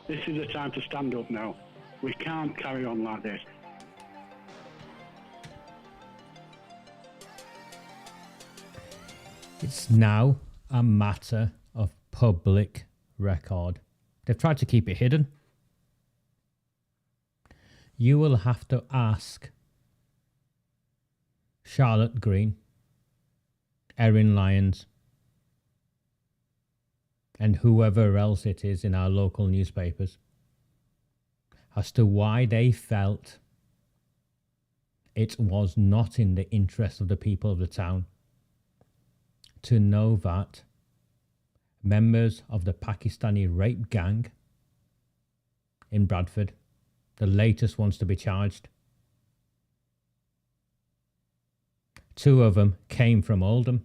This is the time to stand up now. We can't carry on like this. It's now a matter of public record. They've tried to keep it hidden. You will have to ask Charlotte Green, Erin Lyons, and whoever else it is in our local newspapers as to why they felt it was not in the interest of the people of the town to know that members of the Pakistani rape gang in Bradford, the latest ones to be charged, 2 of them came from Oldham,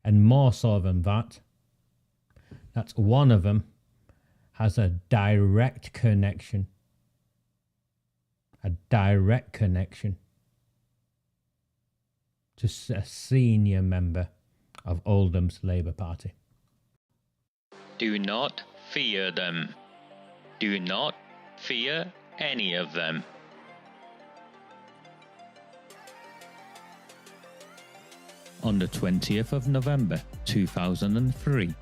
and more so than that, that one of them has a direct connection to a senior member of Oldham's Labour Party. Do not fear them. Do not fear any of them. On the 20th of November 2003,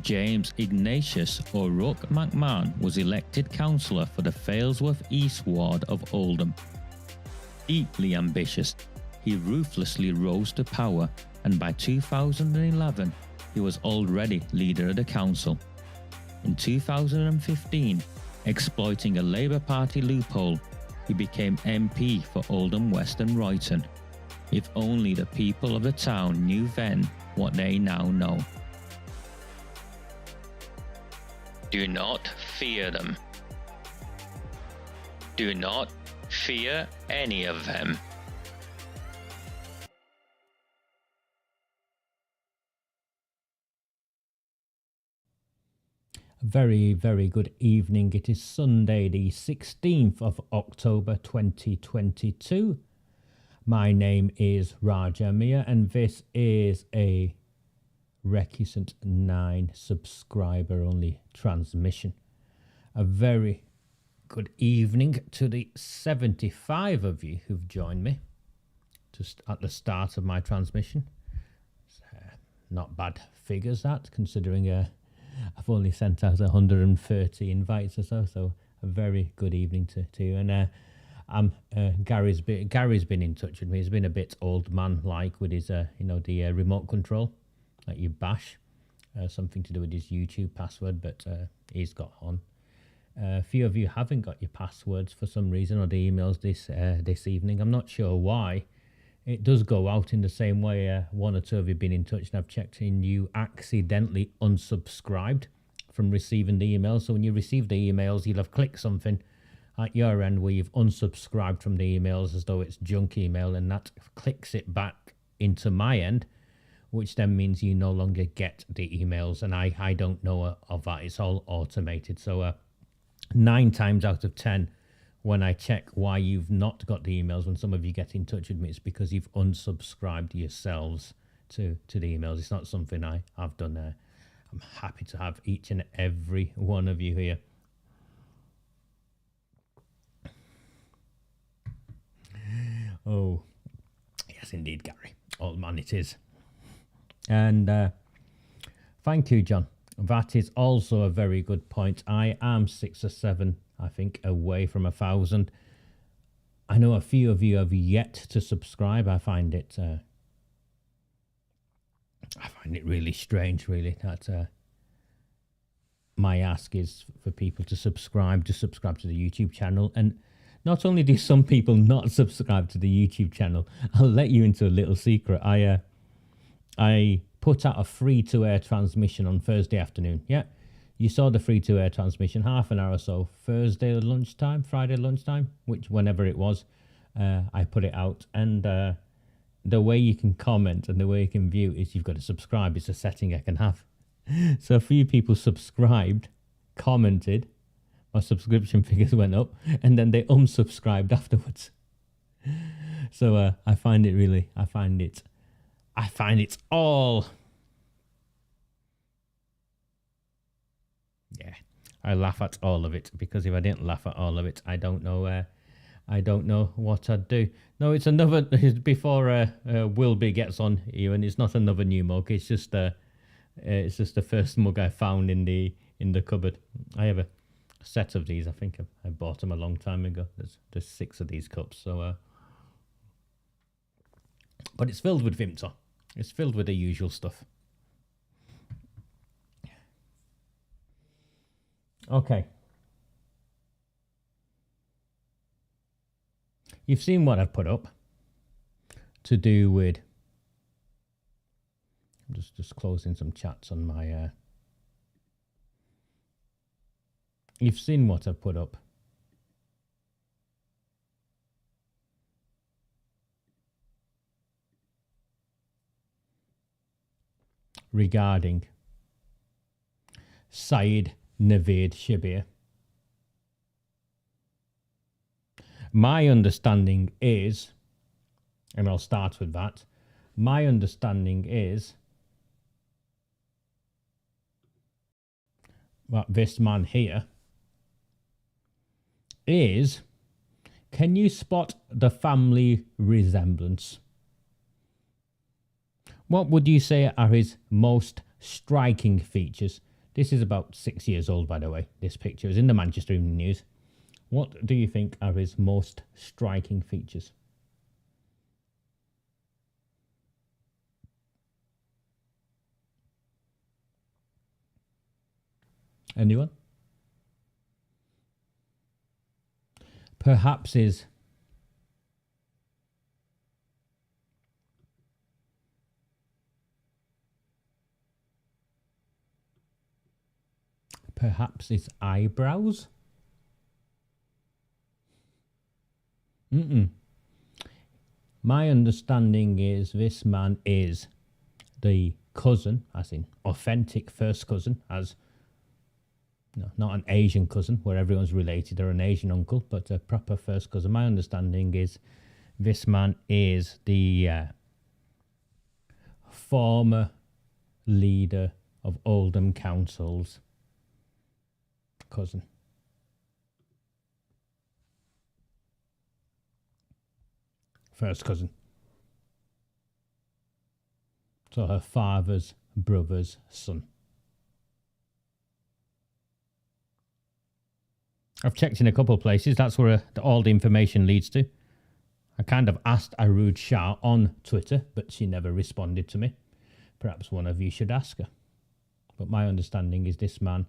James Ignatius O'Rourke McMahon was elected councillor for the Failsworth East Ward of Oldham. Deeply ambitious, he ruthlessly rose to power, and by 2011, he was already leader of the council. In 2015, exploiting a Labour Party loophole, he became MP for Oldham West and Royton. If only the people of the town knew then what they now know. Do not fear them. Do not fear any of them. Very, very good evening. It is Sunday, the 16th of October 2022. My name is Raja Mia, and this is a Recusant 9 subscriber only transmission. A very good evening to the 75 of you who've joined me just at the start of my transmission. Not bad figures, that, considering I've only sent out 130 invites or so a very good evening to you. And Gary's been in touch with me. He's been a bit old man like with his the remote control that you bash, something to do with his YouTube password, but he's got on. A few of you haven't got your passwords for some reason, or the emails this evening. I'm not sure why. It does go out in the same way. 1 or 2 of you have been in touch, and I've checked in. You accidentally unsubscribed from receiving the emails. So when you receive the emails, you'll have clicked something at your end where you've unsubscribed from the emails as though it's junk email, and that clicks it back into my end, which then means you no longer get the emails, and I don't know of that. It's all automated. So 9 times out of 10, when I check why you've not got the emails, when some of you get in touch with me, it's because you've unsubscribed yourselves to the emails. It's not something I've done there. I'm happy to have each and every one of you here. Oh, yes, indeed, Gary. Old man it is. And thank you, John. That is also a very good point. I am 6 or 7, I think, away from 1,000. I know a few of you have yet to subscribe. I find it really strange, really, that my ask is for people to subscribe to the YouTube channel. And not only do some people not subscribe to the YouTube channel, I'll let you into a little secret. I put out a free-to-air transmission on Thursday afternoon. Yeah, you saw the free-to-air transmission, half an hour or so, Thursday lunchtime, Friday lunchtime, whenever it was. I put it out, and the way you can comment and the way you can view is you've got to subscribe. It's a setting I can have. So a few people subscribed, commented, my subscription figures went up, and then they unsubscribed afterwards. So I find it's all, yeah, I laugh at all of it, because if I didn't laugh at all of it, I don't know what I'd do. No, it's another, before Wilby gets on here, and it's not another new mug, it's just the first mug I found in the cupboard. I have a set of these. I think I bought them a long time ago. There's 6 of these cups, so but it's filled with Vimto. It's filled with the usual stuff. Okay. You've seen what I've put up to do with... I'm just closing some chats on my... You've seen what I've put up regarding Saeed Naveed Shabir. My understanding is, and I'll start with that, my understanding is that this man here is, can you spot the family resemblance? What would you say are his most striking features? This is about 6 years old, by the way. This picture is in the Manchester Evening News. What do you think are his most striking features? Anyone? Perhaps his eyebrows? My understanding is this man is the cousin, as in authentic first cousin, as no, not an Asian cousin where everyone's related, or an Asian uncle, but a proper first cousin. My understanding is this man is the former leader of Oldham Council's cousin. First cousin. So her father's brother's son. I've checked in a couple of places. That's where all the information leads to. I kind of asked Arood Shah on Twitter, but she never responded to me. Perhaps one of you should ask her. But my understanding is this man,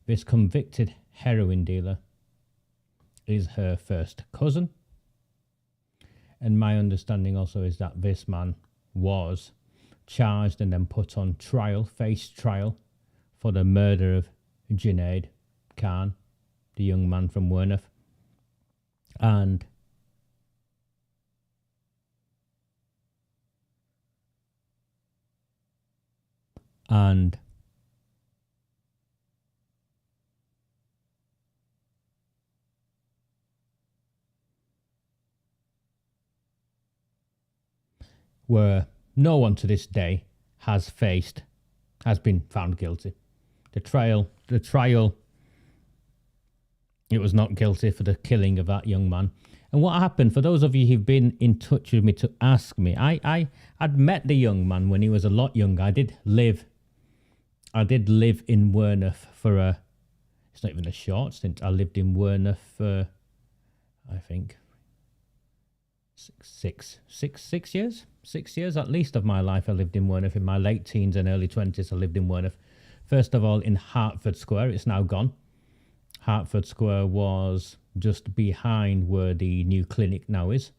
this convicted heroin dealer, is her first cousin. And my understanding also is that this man was charged and then put on trial, faced trial, for the murder of Junaid Khan, the young man from Werneth. And where no one to this day has been found guilty. The trial, it was not guilty for the killing of that young man. And what happened, for those of you who've been in touch with me to ask me, I'd met the young man when he was a lot younger. I did live in Werneth for it's not even a short stint. I lived in Werneth for, I think, 6 years. 6 years at least of my life I lived in Werneth. In my late teens and early 20s I lived in Werneth. First of all in Hertford Square. It's now gone. Hertford Square was just behind where the new clinic now is.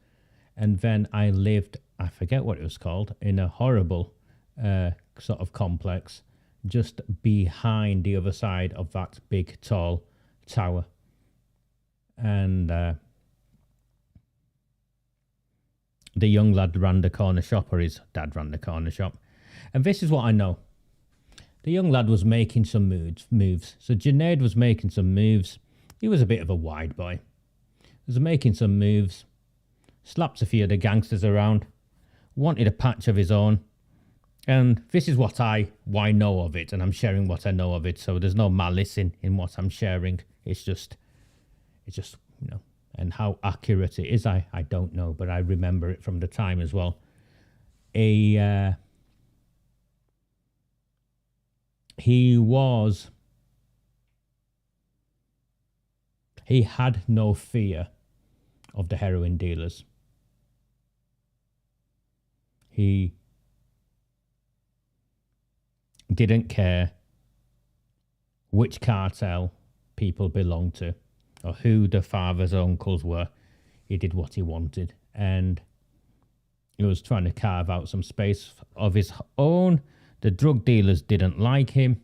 And then I lived, I forget what it was called, in a horrible sort of complex just behind the other side of that big tall tower. And the young lad ran the corner shop, or his dad ran the corner shop. And this is what I know. The young lad was making some moves. So Junaid was making some moves. He was a bit of a wide boy. He was making some moves. Slapped a few of the gangsters around. Wanted a patch of his own. And this is what I know of it, and I'm sharing what I know of it. So there's no malice in what I'm sharing. It's just, you know, and how accurate it is, I don't know, but I remember it from the time as well. He had no fear of the heroin dealers. He didn't care which cartel people belonged to or who the fathers or uncles were. He did what he wanted, and he was trying to carve out some space of his own. The drug dealers didn't like him,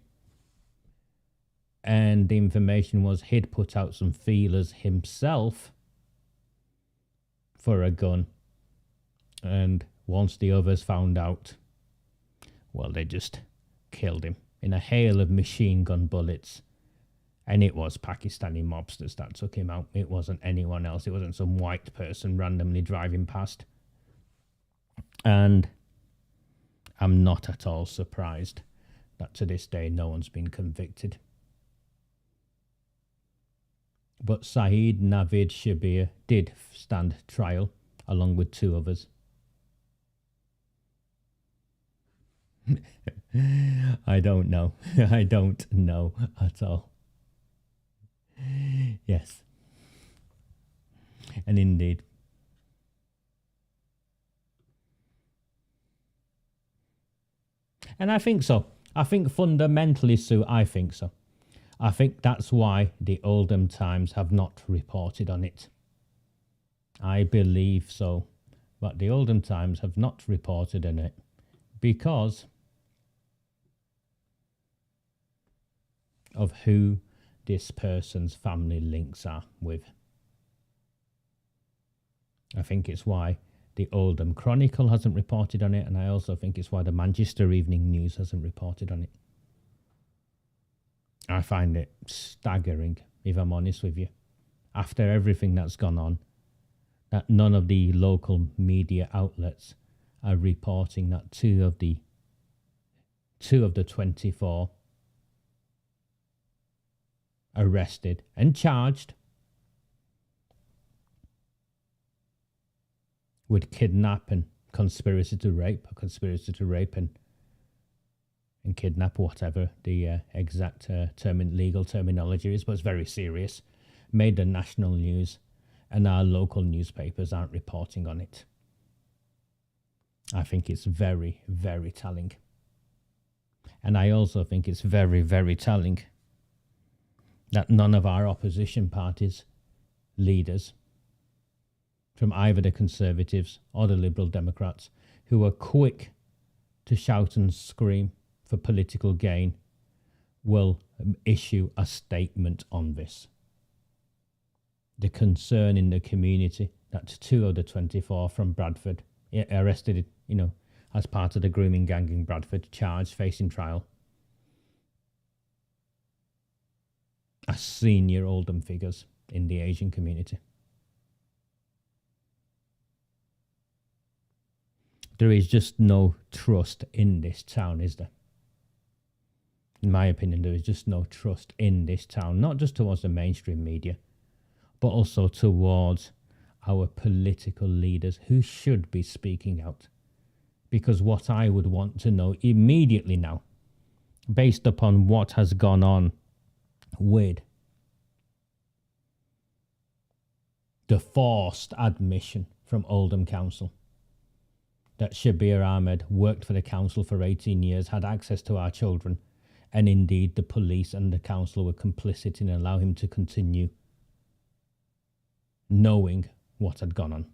and the information was he'd put out some feelers himself for a gun, and once the others found out, well, they just killed him in a hail of machine gun bullets. And it was Pakistani mobsters that took him out. It wasn't anyone else. It wasn't some white person randomly driving past. And I'm not at all surprised that to this day no one's been convicted. But Saeed Navid Shabir did stand trial along with two others. I don't know. I don't know at all. Yes. And indeed. And I think so. I think fundamentally, Sue, I think so. I think that's why the Oldham Times have not reported on it. I believe so. But the Oldham Times have not reported on it because of who this person's family links are with. I think it's why the Oldham Chronicle hasn't reported on it, and I also think it's why the Manchester Evening News hasn't reported on it. I find it staggering, if I'm honest with you, after everything that's gone on, that none of the local media outlets are reporting that two of the 24 arrested and charged with kidnap and conspiracy to rape and kidnap, whatever the exact legal terminology is, but it's very serious, made the national news, and our local newspapers aren't reporting on it. I think it's very, very telling. And I also think it's very, very telling that none of our opposition parties' leaders, from either the Conservatives or the Liberal Democrats, who are quick to shout and scream for political gain, will issue a statement on this. The concern in the community that two of the 24 from Bradford, arrested, as part of the grooming gang in Bradford, charged, facing trial, are senior Oldham figures in the Asian community. There is just no trust in this town, is there? In my opinion, there is just no trust in this town, not just towards the mainstream media, but also towards our political leaders who should be speaking out. Because what I would want to know immediately now, based upon what has gone on with the forced admission from Oldham Council that Shabir Ahmed worked for the council for 18 years, had access to our children, and indeed the police and the council were complicit in allowing him to continue knowing what had gone on.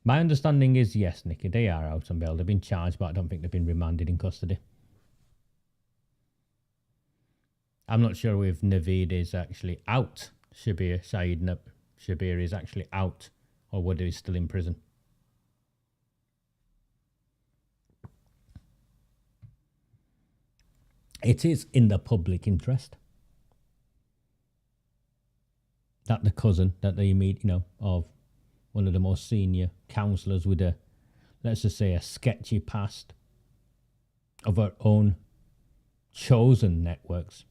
My understanding is, yes, Nikki, they are out on bail. They've been charged, but I don't think they've been remanded in custody. I'm not sure if Naveed is actually out. Shabir is actually out, or whether he's still in prison. It is in the public interest that the cousin, that they meet, of one of the most senior councillors with a let's just say, a sketchy past of our own chosen networks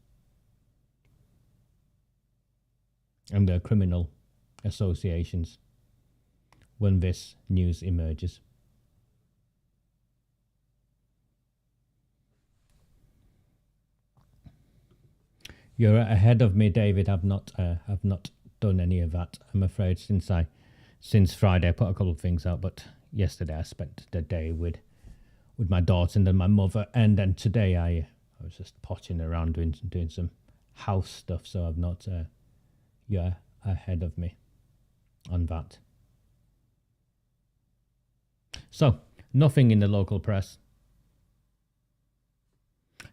and their criminal associations when this news emerges. You're ahead of me, David. I've not done any of that, I'm afraid, since Friday. I put a couple of things out, but yesterday I spent the day with my daughter and then my mother, and then today I was just potting around doing some house stuff, so I've not. You're ahead of me on that. So, nothing in the local press.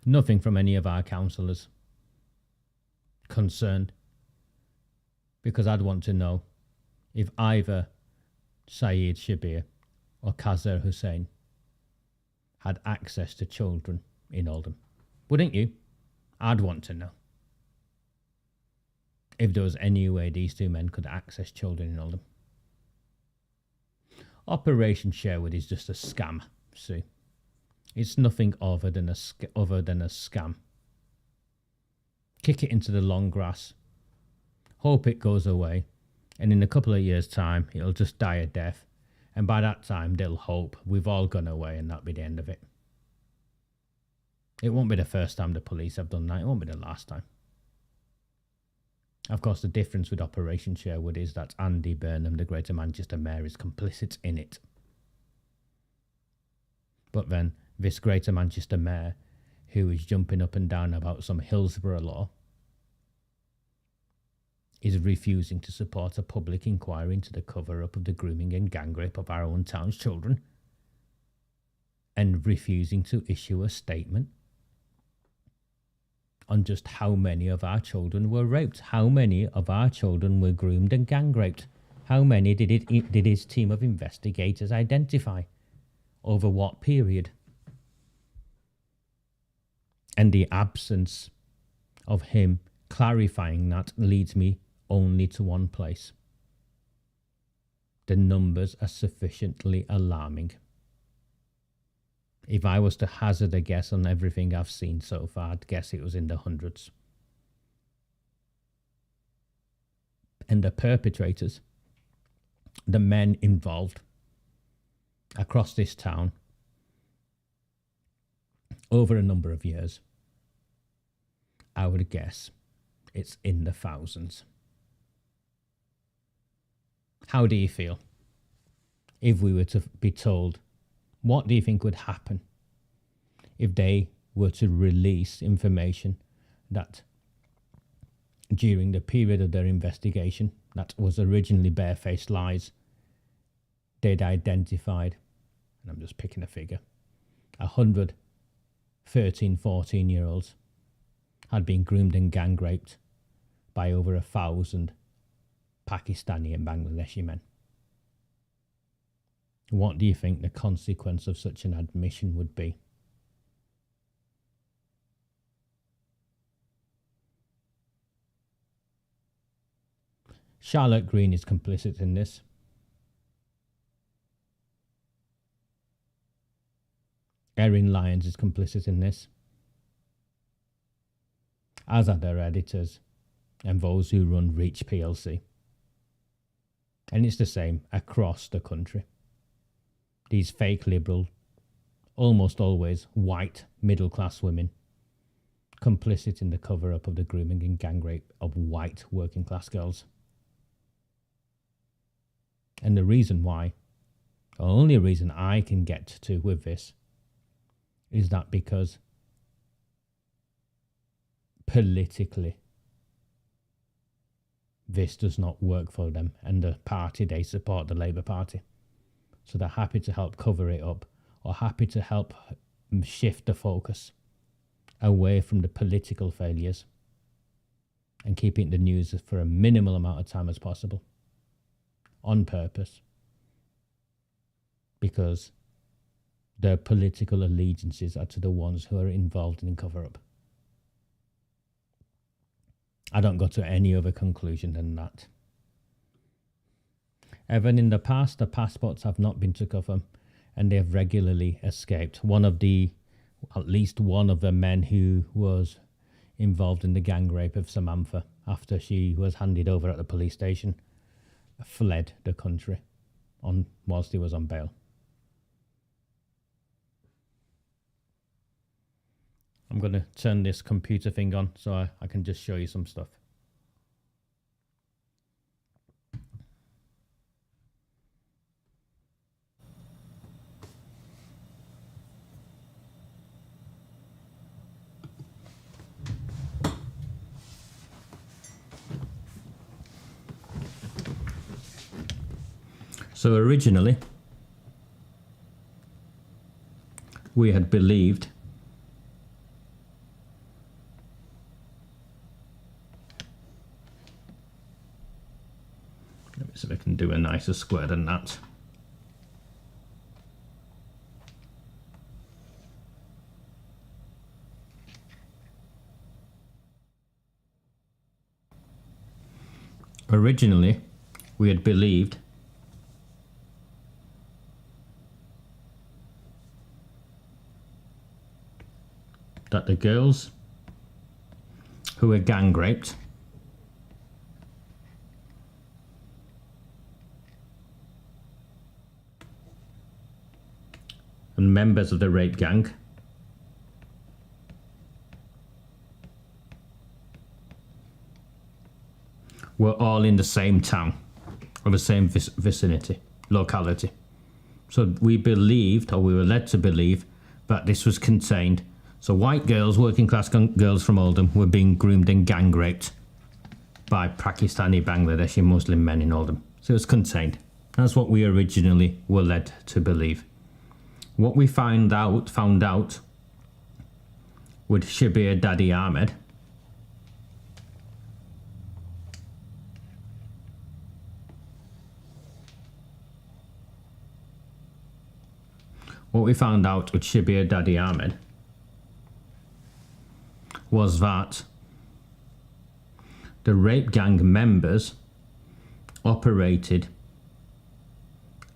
Nothing from any of our councillors concerned. Because I'd want to know if either Saeed Shabir or Kazir Hussain had access to children in Oldham. Wouldn't you? I'd want to know. If there was any way these two men could access children in Oldham. Operation Sherwood is just a scam, see. It's nothing other than a scam. Kick it into the long grass. Hope it goes away. And in a couple of years' time, it'll just die a death. And by that time, they'll hope we've all gone away and that'll be the end of it. It won't be the first time the police have done that. It won't be the last time. Of course, the difference with Operation Sherwood is that Andy Burnham, the Greater Manchester Mayor, is complicit in it. But then, this Greater Manchester Mayor, who is jumping up and down about some Hillsborough law, is refusing to support a public inquiry into the cover-up of the grooming and gang rape of our own town's children, and refusing to issue a statement on just how many of our children were raped, how many of our children were groomed and gang raped, how many did his team of investigators identify, over what period. And the absence of him clarifying that leads me only to one place. The numbers are sufficiently alarming. If I was to hazard a guess on everything I've seen so far, I'd guess it was in the hundreds. And the perpetrators, the men involved across this town over a number of years, I would guess it's in the thousands. How do you feel if we were to be told, what do you think would happen if they were to release information that during the period of their investigation, that was originally barefaced lies, they'd identified, and I'm just picking a figure, 100 13, 14-year-olds had been groomed and gang raped by over 1,000 Pakistani and Bangladeshi men. What do you think the consequence of such an admission would be? Charlotte Green is complicit in this. Erin Lyons is complicit in this, as are their editors and those who run Reach PLC. And it's the same across the country. These fake liberal, almost always white middle-class women, complicit in the cover-up of the grooming and gang rape of white working-class girls. And the reason why, the only reason I can get to with this, is that because politically this does not work for them and the party they support, the Labour Party. So they're happy to help cover it up or happy to help shift the focus away from the political failures and keep it in the news for a minimal amount of time as possible on purpose, because their political allegiances are to the ones who are involved in cover-up. I don't go to any other conclusion than that. Even in the past, the passports have not been took off them, and they've regularly escaped. At least one of the men who was involved in the gang rape of Samantha after she was handed over at the police station fled the country whilst he was on bail. I'm going to turn this computer thing on so I can just show you some stuff. So originally, we had believed let me see if I can do a nicer square than that. Originally, we had believed that the girls who were gang raped and members of the rape gang were all in the same town or the same vicinity, locality. So we believed, or we were led to believe, that this was contained. So white girls, working class girls from Oldham, were being groomed and gang raped by Pakistani, Bangladeshi Muslim men in Oldham. So it was contained. That's what we originally were led to believe. What we found out with Shabir Daddy Ahmed was that the rape gang members operated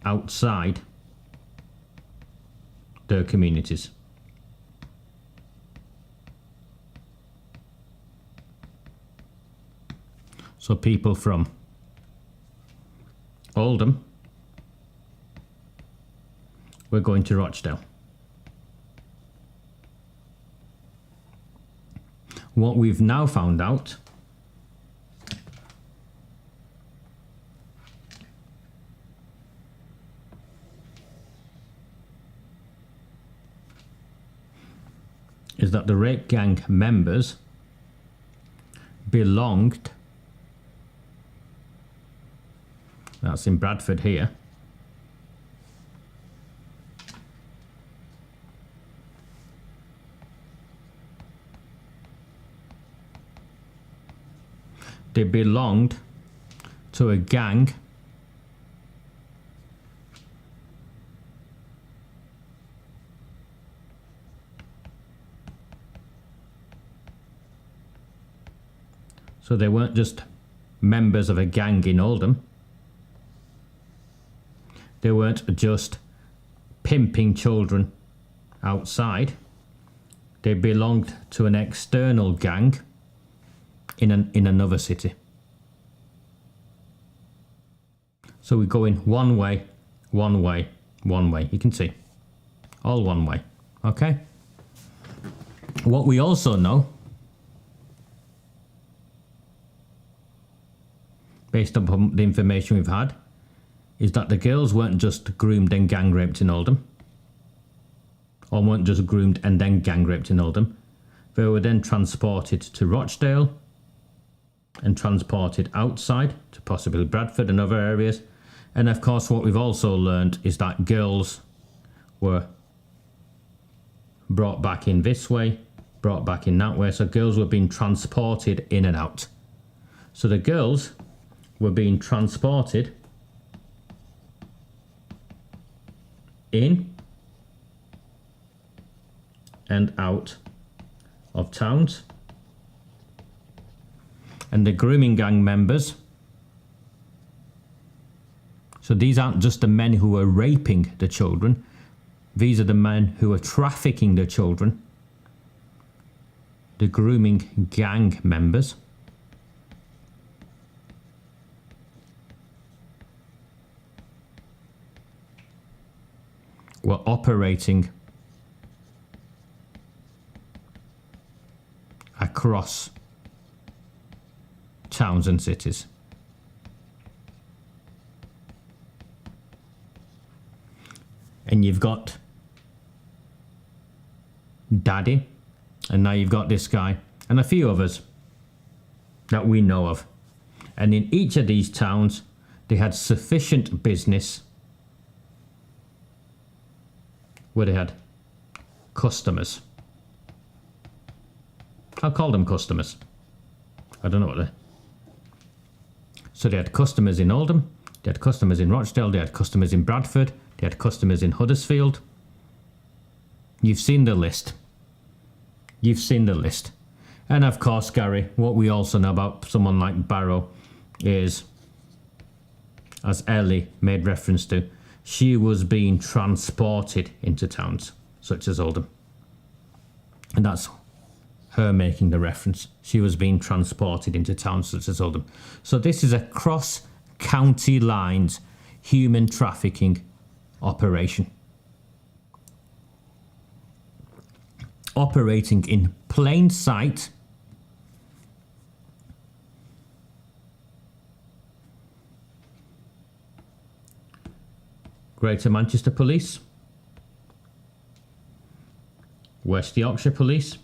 outside their communities. So people from Oldham were going to Rochdale. What we've now found out is that the rape gang members belonged, that's in Bradford here, they belonged to a gang so they weren't just members of a gang in Oldham. They weren't just pimping children outside. They belonged to an external gang in another city. So we're going one way, one way, one way. You can see, all one way, okay? What we also know, based upon the information we've had, is that the girls weren't just groomed and gang raped in Oldham, or weren't just groomed and then gang raped in Oldham. They were then transported to Rochdale and transported outside to possibly Bradford and other areas. And of course, what we've also learned is that girls were brought back in this way, brought back in that way. So girls were being transported in and out. So the girls were being transported in and out of towns, and the grooming gang members, so these aren't just the men who were raping the children, These are the men who are trafficking the children, the grooming gang members. Were operating across towns and cities. And you've got Daddy, and now you've got this guy, and a few others that we know of. And in each of these towns, they had sufficient business where they had customers. I'll call them customers. I don't know what they're. So they had customers in Oldham, they had customers in Rochdale, they had customers in Bradford, they had customers in Huddersfield. You've seen the list. You've seen the list. And of course, Gary, what we also know about someone like Barrow is, as Ellie made reference to, she was being transported into towns such as Oldham. And that's her making the reference. She was being transported into towns such as Oldham. So this is a cross-county lines human trafficking operation. Operating in plain sight. Greater Manchester Police, West Yorkshire Police,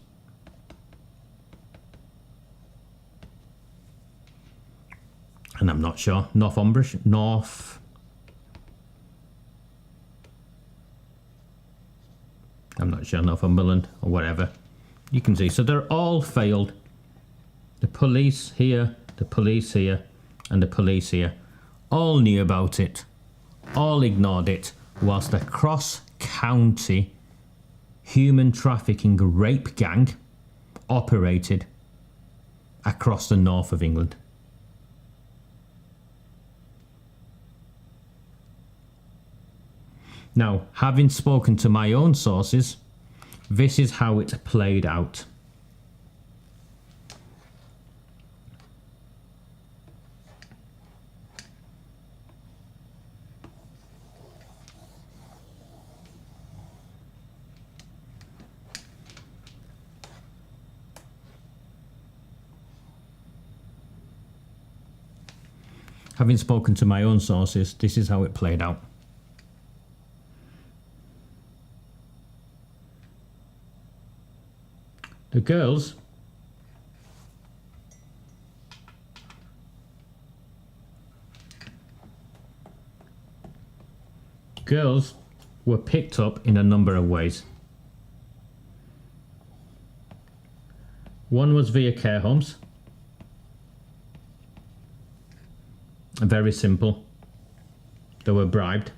and I'm not sure, Northumberland or whatever. You can see, so they're all failed. The police here, the police here, and the police here all knew about it, all ignored it, whilst a cross-county human trafficking rape gang operated across the north of England. Now, having spoken to my own sources, this is how it played out. Having spoken to my own sources, this is how it played out. The girls were picked up in a number of ways. One was via care homes. Very simple. They were bribed,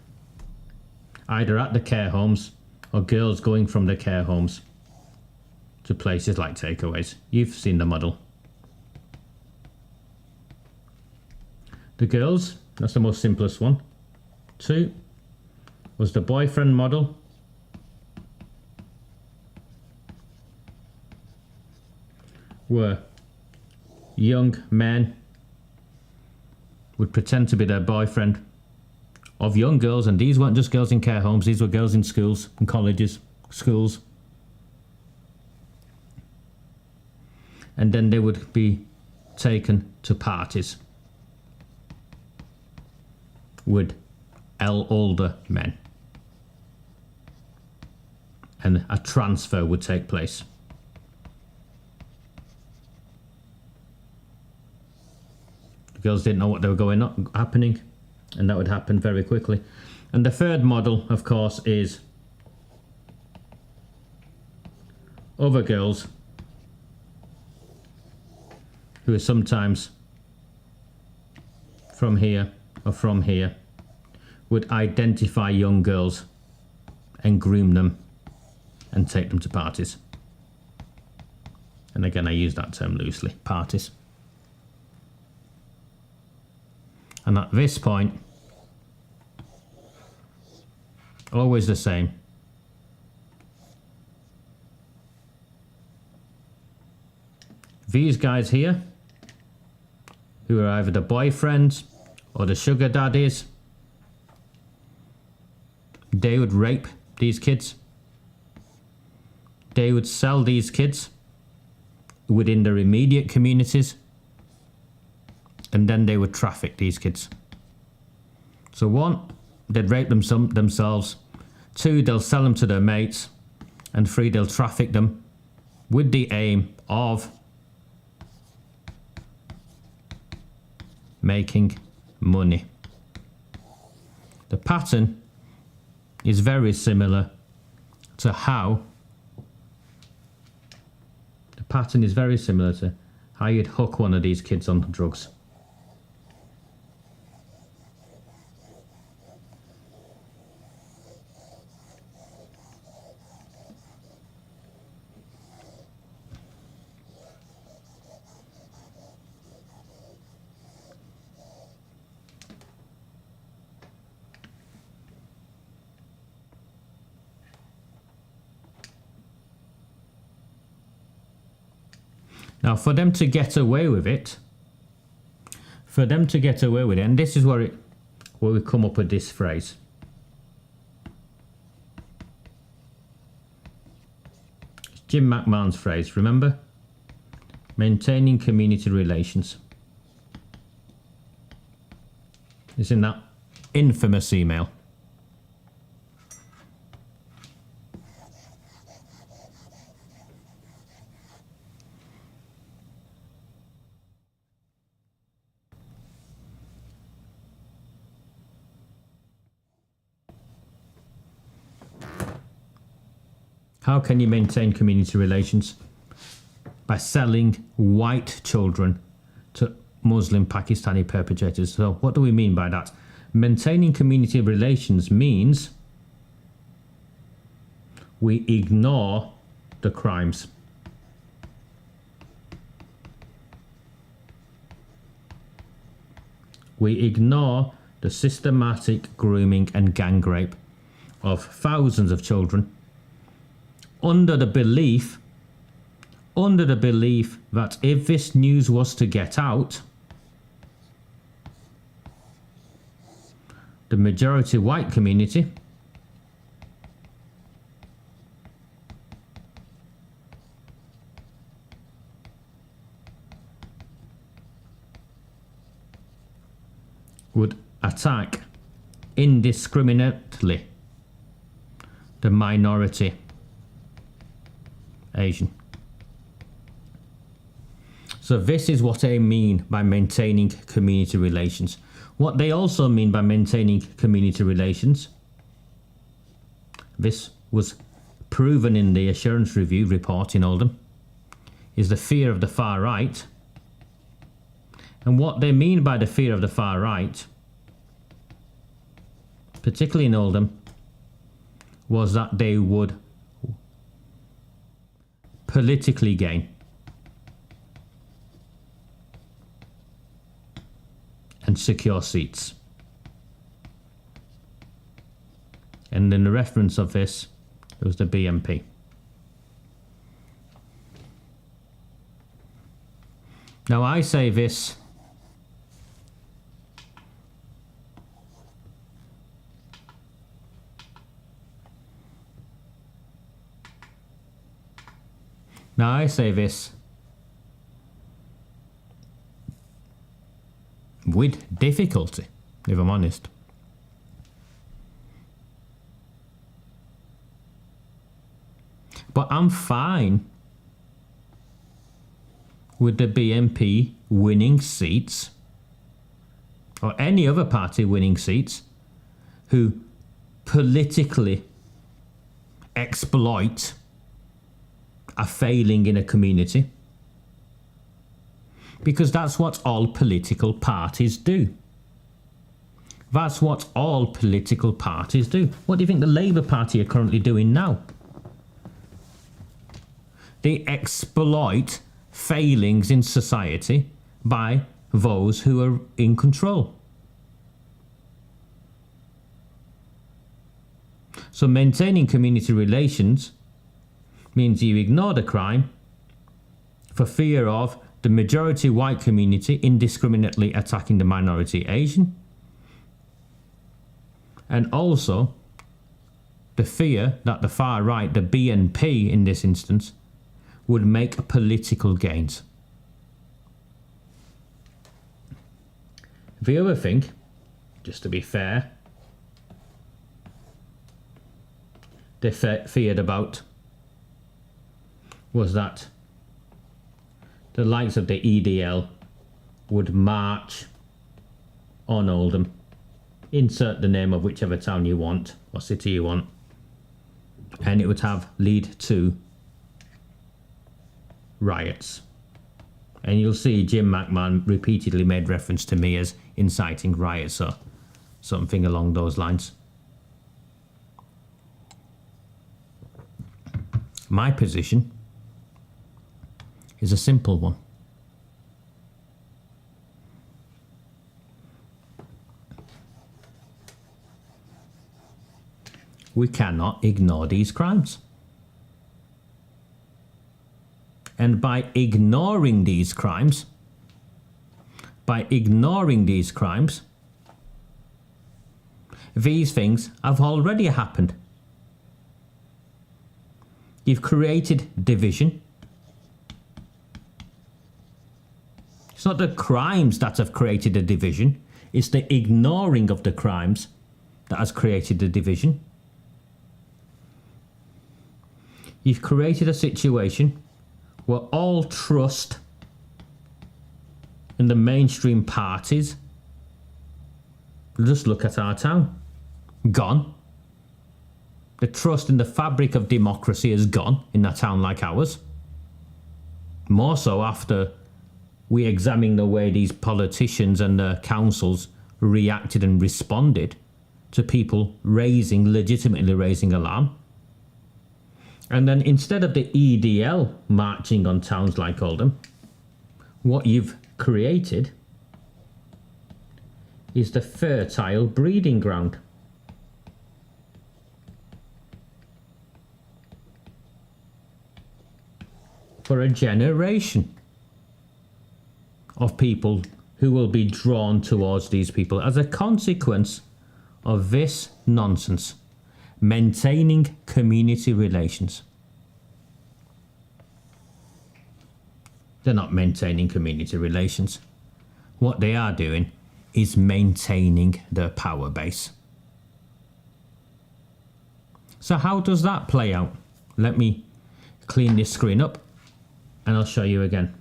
either at the care homes or girls going from the care homes to places like takeaways. You've seen the model. The girls, that's the most simplest one. 2 was the boyfriend model. Where young men would pretend to be their boyfriend of young girls, and these weren't just girls in care homes, these were girls in schools and colleges, schools. And then they would be taken to parties with older men, and a transfer would take place. The girls didn't know what they were happening, and that would happen very quickly. And the third model, of course, is other girls who are sometimes from here or from here would identify young girls and groom them and take them to parties. And again, I use that term loosely, parties. And at this point, always the same, these guys here, who are either the boyfriends or the sugar daddies, they would rape these kids. They would sell these kids within their immediate communities, and then they would traffic these kids. So one, they'd rape them themselves. Two, they'll sell them to their mates. And three, they'll traffic them with the aim of making money. The pattern is very similar to how you'd hook one of these kids onto drugs. Now, for them to get away with it, and this is where we come up with this phrase. It's Jim McMahon's phrase, remember? Maintaining community relations. It's in that infamous email. How can you maintain community relations? By selling white children to Muslim Pakistani perpetrators. So what do we mean by that? Maintaining community relations means we ignore the crimes. We ignore the systematic grooming and gang rape of thousands of children under the belief that if this news was to get out, the majority white community would attack indiscriminately the minority Asian. So this is what they mean by maintaining community relations. What they also mean by maintaining community relations, this was proven in the Assurance Review report in Oldham, is the fear of the far right. And what they mean by the fear of the far right, particularly in Oldham, was that they would politically gain and secure seats. And in the reference of this, it was the BNP. Now I say this with difficulty, if I'm honest. But I'm fine with the BNP winning seats, or any other party winning seats, who politically exploit a failing in a community, because that's what all political parties do. That's what all political parties do. What do you think the Labour Party are currently doing now? They exploit failings in society by those who are in control. So maintaining community relations means you ignore the crime for fear of the majority white community indiscriminately attacking the minority Asian, and also the fear that the far right, the BNP in this instance, would make political gains. The other thing, just to be fair, they feared about was that the likes of the EDL would march on Oldham, insert the name of whichever town you want or city you want, and it would lead to riots. And you'll see Jim McMahon repeatedly made reference to me as inciting riots or something along those lines. My position is a simple one. We cannot ignore these crimes. And by ignoring these crimes, these things have already happened. You've created division. It's not the crimes that have created the division, it's the ignoring of the crimes that has created the division. You've created a situation where all trust in the mainstream parties, just look at our town, gone. The trust in the fabric of democracy is gone in a town like ours. More so after we examine the way these politicians and the councils reacted and responded to people legitimately raising alarm. And then instead of the EDL marching on towns like Oldham, what you've created is the fertile breeding ground for a generation of people who will be drawn towards these people as a consequence of this nonsense. Maintaining community relations. They're not maintaining community relations. What they are doing is maintaining their power base. So how does that play out? Let me clean this screen up and I'll show you again.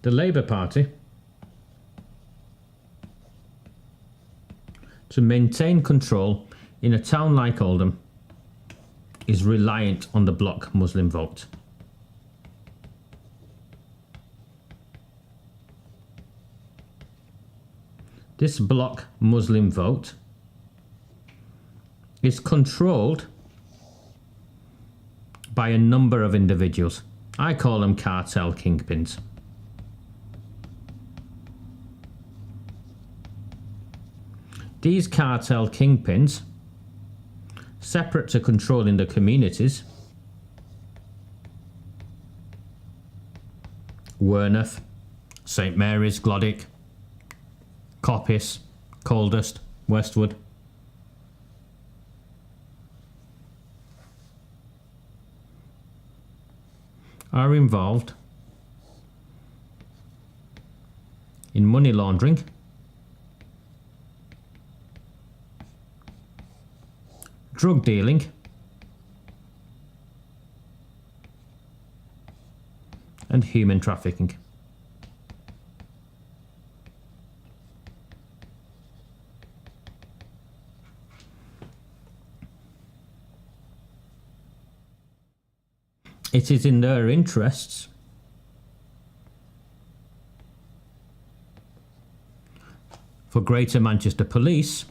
The Labour Party, to maintain control in a town like Oldham, is reliant on the bloc Muslim vote. This bloc Muslim vote is controlled by a number of individuals. I call them cartel kingpins. These cartel kingpins, separate to controlling the communities, Werneth, St Mary's, Glodick, Coppice, Coldust, Westwood, are involved in money laundering, drug dealing, and human trafficking. It is in their interests for Greater Manchester Police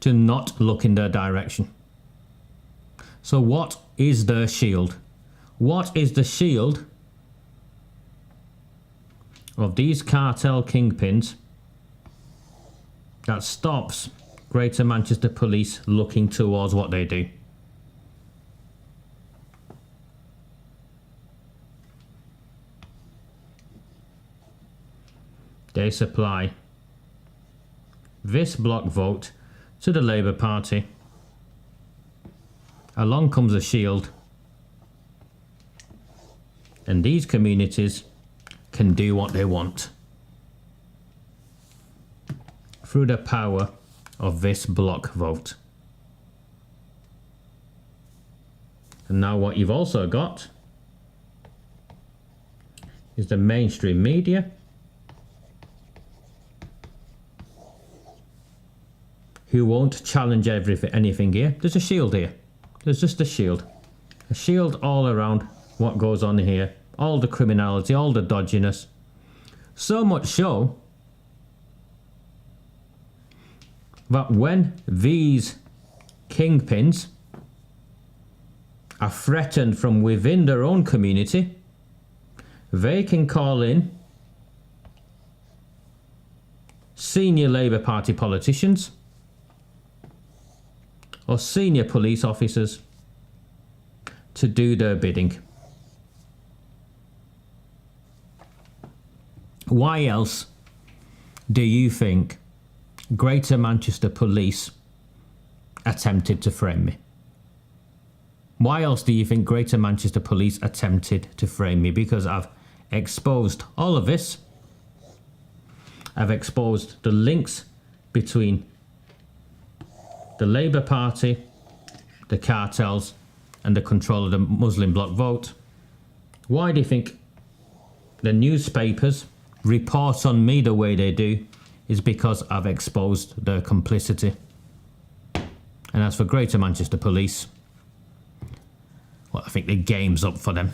to not look in their direction. So what is their shield? What is the shield of these cartel kingpins that stops Greater Manchester Police looking towards what they do? They supply this block vote to the Labour Party. Along comes a shield, and these communities can do what they want through the power of this block vote. And now what you've also got is the mainstream media, who won't challenge anything here. There's a shield here. There's just a shield. A shield all around what goes on here. All the criminality, all the dodginess. So much so that when these kingpins are threatened from within their own community, they can call in senior Labour Party politicians or senior police officers to do their bidding. Why else do you think Greater Manchester Police attempted to frame me? Why else do you think Greater Manchester Police attempted to frame me? Because I've exposed all of this. I've exposed the links between the Labour Party, the cartels, and the control of the Muslim bloc vote. Why do you think the newspapers report on me the way they do? Is because I've exposed their complicity. And as for Greater Manchester Police, well, I think the game's up for them.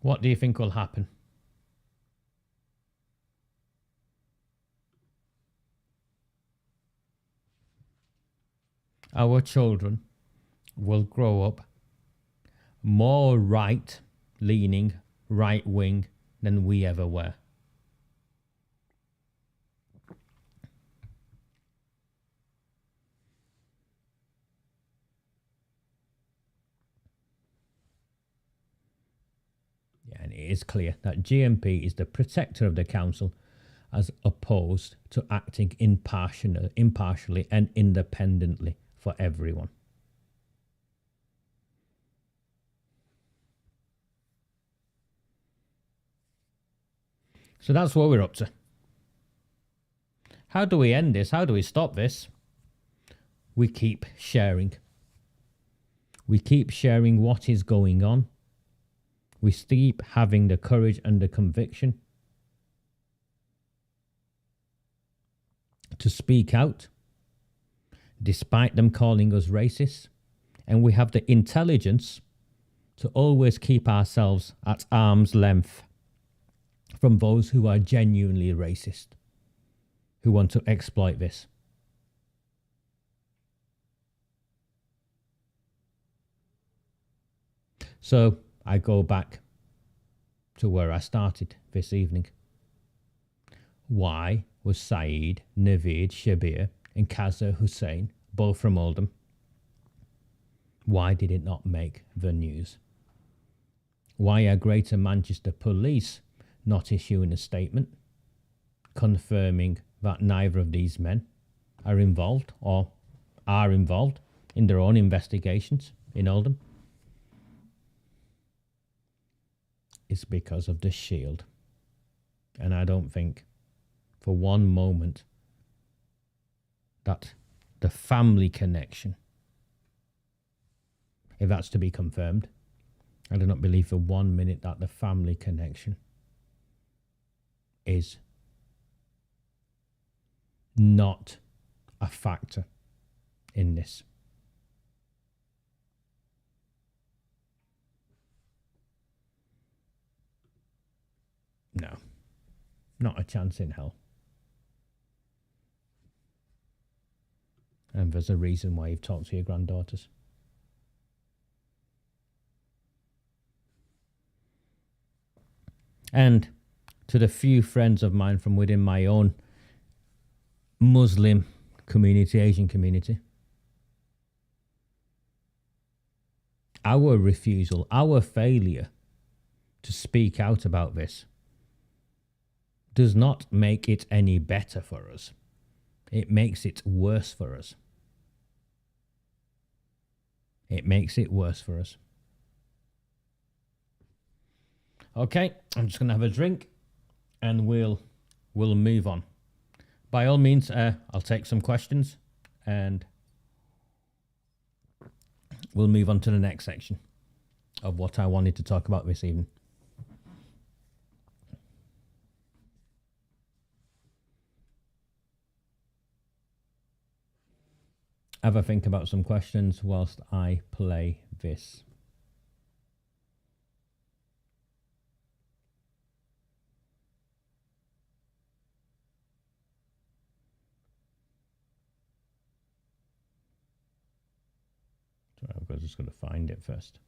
What do you think will happen? Our children will grow up more right-leaning, right-wing than we ever were. Yeah, and it is clear that GMP is the protector of the council as opposed to acting impartially and independently for everyone. So that's what we're up to. How do we end this? How do we stop this? We keep sharing. We keep sharing what is going on. We keep having the courage and the conviction to speak out, despite them calling us racist. And we have the intelligence to always keep ourselves at arm's length from those who are genuinely racist, who want to exploit this. So I go back to where I started this evening. Why was Saeed, Naveed, Shabir and Kazza Hussein, both from Oldham, why did it not make the news? Why are Greater Manchester Police not issuing a statement confirming that neither of these men are involved or are involved in their own investigations in Oldham? It's because of the shield. And I don't think for one moment that the family connection, if that's to be confirmed, I do not believe for 1 minute that the family connection is not a factor in this. No, not a chance in hell. And there's a reason why you've talked to your granddaughters. And to the few friends of mine from within my own Muslim community, Asian community, our refusal, our failure to speak out about this does not make it any better for us. It makes it worse for us. It makes it worse for us. Okay, I'm just going to have a drink and we'll move on. By all means, I'll take some questions and we'll move on to the next section of what I wanted to talk about this evening. Have a think about some questions whilst I play this. I'm just going to find it first.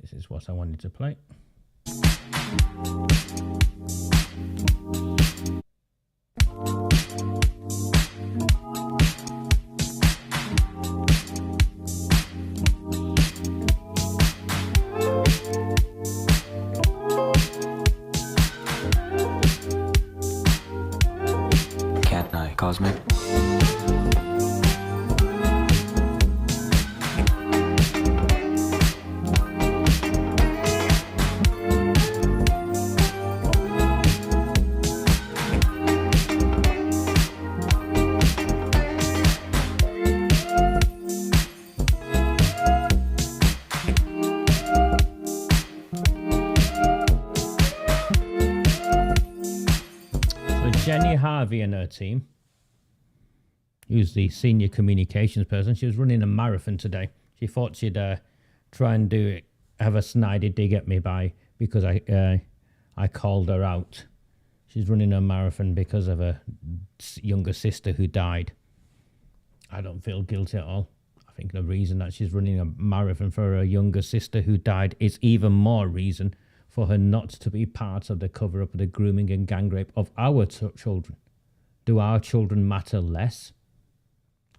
This is what I wanted to play. Cat Night Cosmic. Jenny Harvey and her team, who's the senior communications person, she was running a marathon today. She thought she'd try and do it, have a snidey dig at me because I called her out. She's running a marathon because of a younger sister who died. I don't feel guilty at all. I think the reason that she's running a marathon for her younger sister who died is even more reason for her not to be part of the cover-up of the grooming and gang rape of our children. Do our children matter less?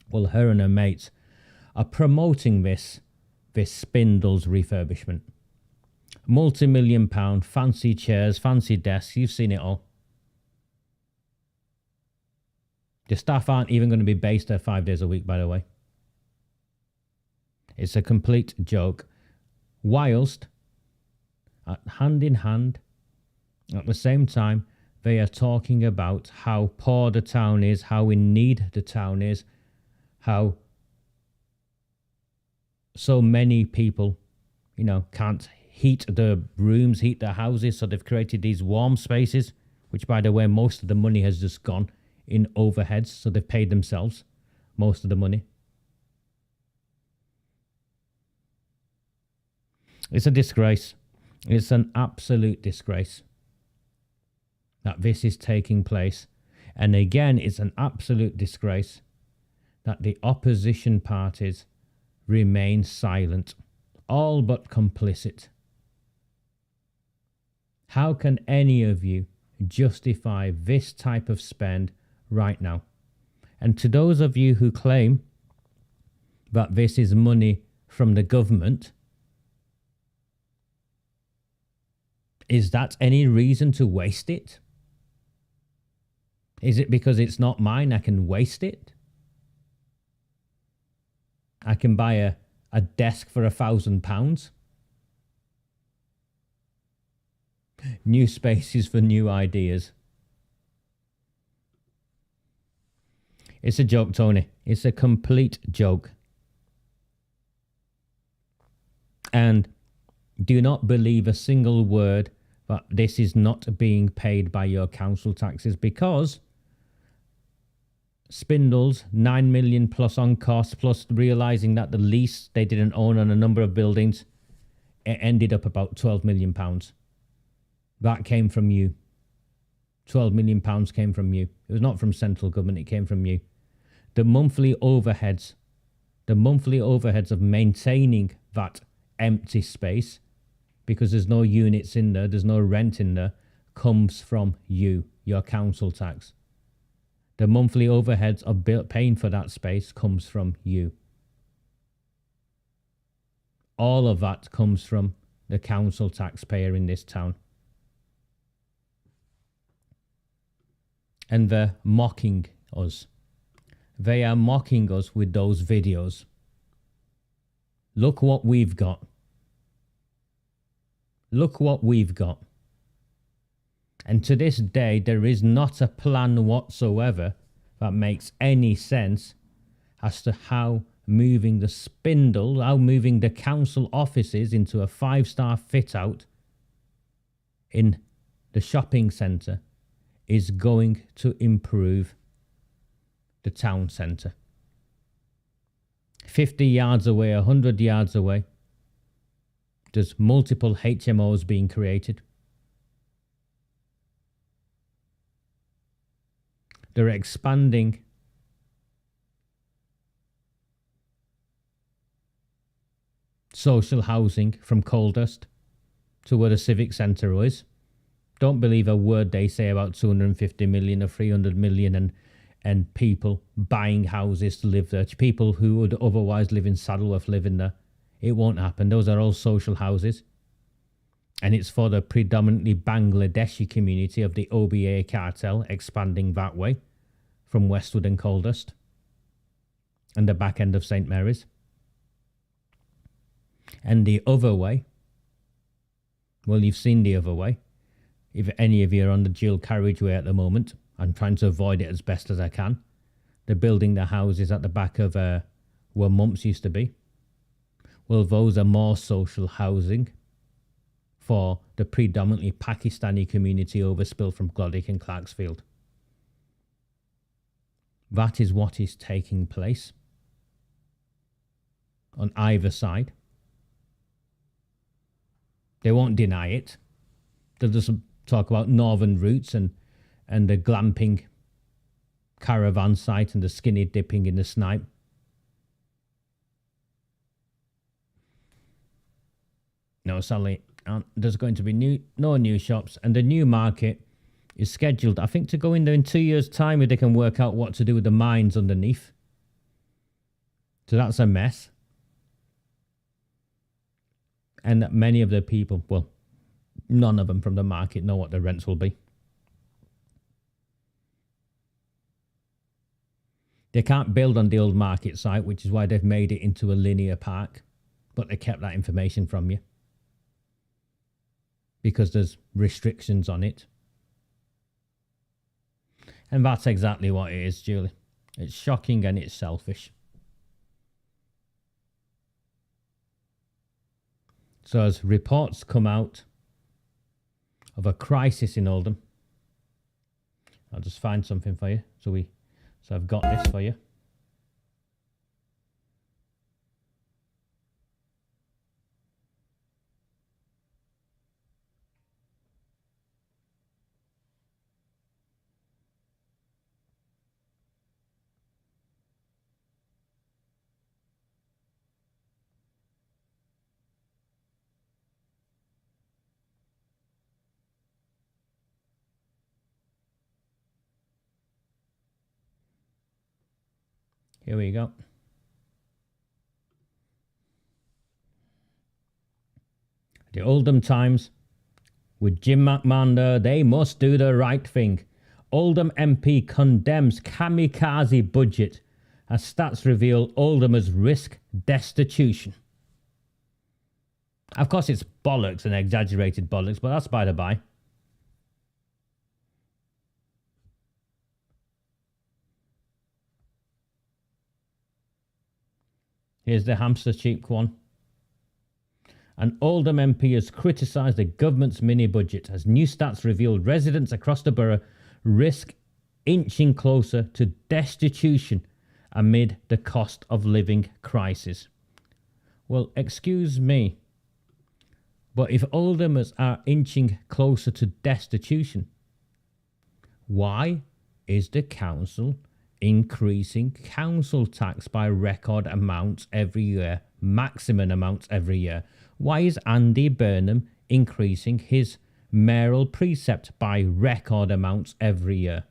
Well, her and her mates are promoting this Spindles refurbishment. Multi-million-pound, fancy chairs, fancy desks, you've seen it all. The staff aren't even going to be based there 5 days a week, by the way. It's a complete joke. Whilst, hand in hand, at the same time, they are talking about how poor the town is, how in need the town is, how so many people, can't heat their rooms, heat their houses, so they've created these warm spaces, which, by the way, most of the money has just gone in overheads, so they've paid themselves most of the money. It's a disgrace. It's an absolute disgrace that this is taking place. And again, it's an absolute disgrace that the opposition parties remain silent, all but complicit. How can any of you justify this type of spend right now? And to those of you who claim that this is money from the government, is that any reason to waste it? Is it because it's not mine I can waste it? I can buy a desk for £1,000. New spaces for new ideas. It's a joke, Tony. It's a complete joke. And do not believe a single word that this is not being paid by your council taxes, because Spindles, 9 million plus on costs, plus realising that the lease they didn't own on a number of buildings, it ended up about £12 million. That came from you. £12 million came from you. It was not from central government, it came from you. The monthly overheads of maintaining that empty space, because there's no units in there, there's no rent in there, comes from you, your council tax. The monthly overheads of paying for that space comes from you. All of that comes from the council taxpayer in this town. And they're mocking us. They are mocking us with those videos. Look what we've got. Look what we've got. And to this day, there is not a plan whatsoever that makes any sense as to how moving the Spindle, how moving the council offices into a 5-star fit out in the shopping centre is going to improve the town centre. 50 yards away, 100 yards away, there's multiple HMOs being created. They're expanding social housing from Coldust to where the civic centre is. Don't believe a word they say about 250 million or 300 million and people buying houses to live there. People who would otherwise live in Saddleworth living there. It won't happen. Those are all social houses. And it's for the predominantly Bangladeshi community of the OBA cartel expanding that way from Westwood and Coldust and the back end of St. Mary's. And the other way, well, you've seen the other way. If any of you are on the dual carriageway at the moment, I'm trying to avoid it as best as I can. They're building the houses at the back of where Mumps used to be. Well, those are more social housing for the predominantly Pakistani community overspill from Glodick and Clarksfield. That is what is taking place on either side. They won't deny it. They'll just talk about northern routes and the glamping caravan site and the skinny dipping in the snipe. No, Sally, there's going to be no new shops, and the new market is scheduled, I think, to go in there in 2 years' time if they can work out what to do with the mines underneath. So that's a mess. And many of the people, well, none of them from the market know what the rents will be. They can't build on the old market site, which is why they've made it into a linear park, but they kept that information from you because there's restrictions on it. And that's exactly what it is, Julie. It's shocking and it's selfish. So as reports come out of a crisis in Oldham, I'll just find something for you. So I've got this for you. Here we go. The Oldham Times. With Jim McMahon there, they must do the right thing. Oldham MP condemns kamikaze budget as stats reveal Oldhamers risk destitution. Of course, it's bollocks and exaggerated bollocks, but that's by the by. Here's the hamster cheek one. An Oldham MP has criticised the government's mini-budget as new stats revealed residents across the borough risk inching closer to destitution amid the cost of living crisis. Well, excuse me, but if Oldhamers are inching closer to destitution, why is the council increasing council tax by record amounts every year, maximum amounts every year? Why is Andy Burnham increasing his mayoral precept by record amounts every year?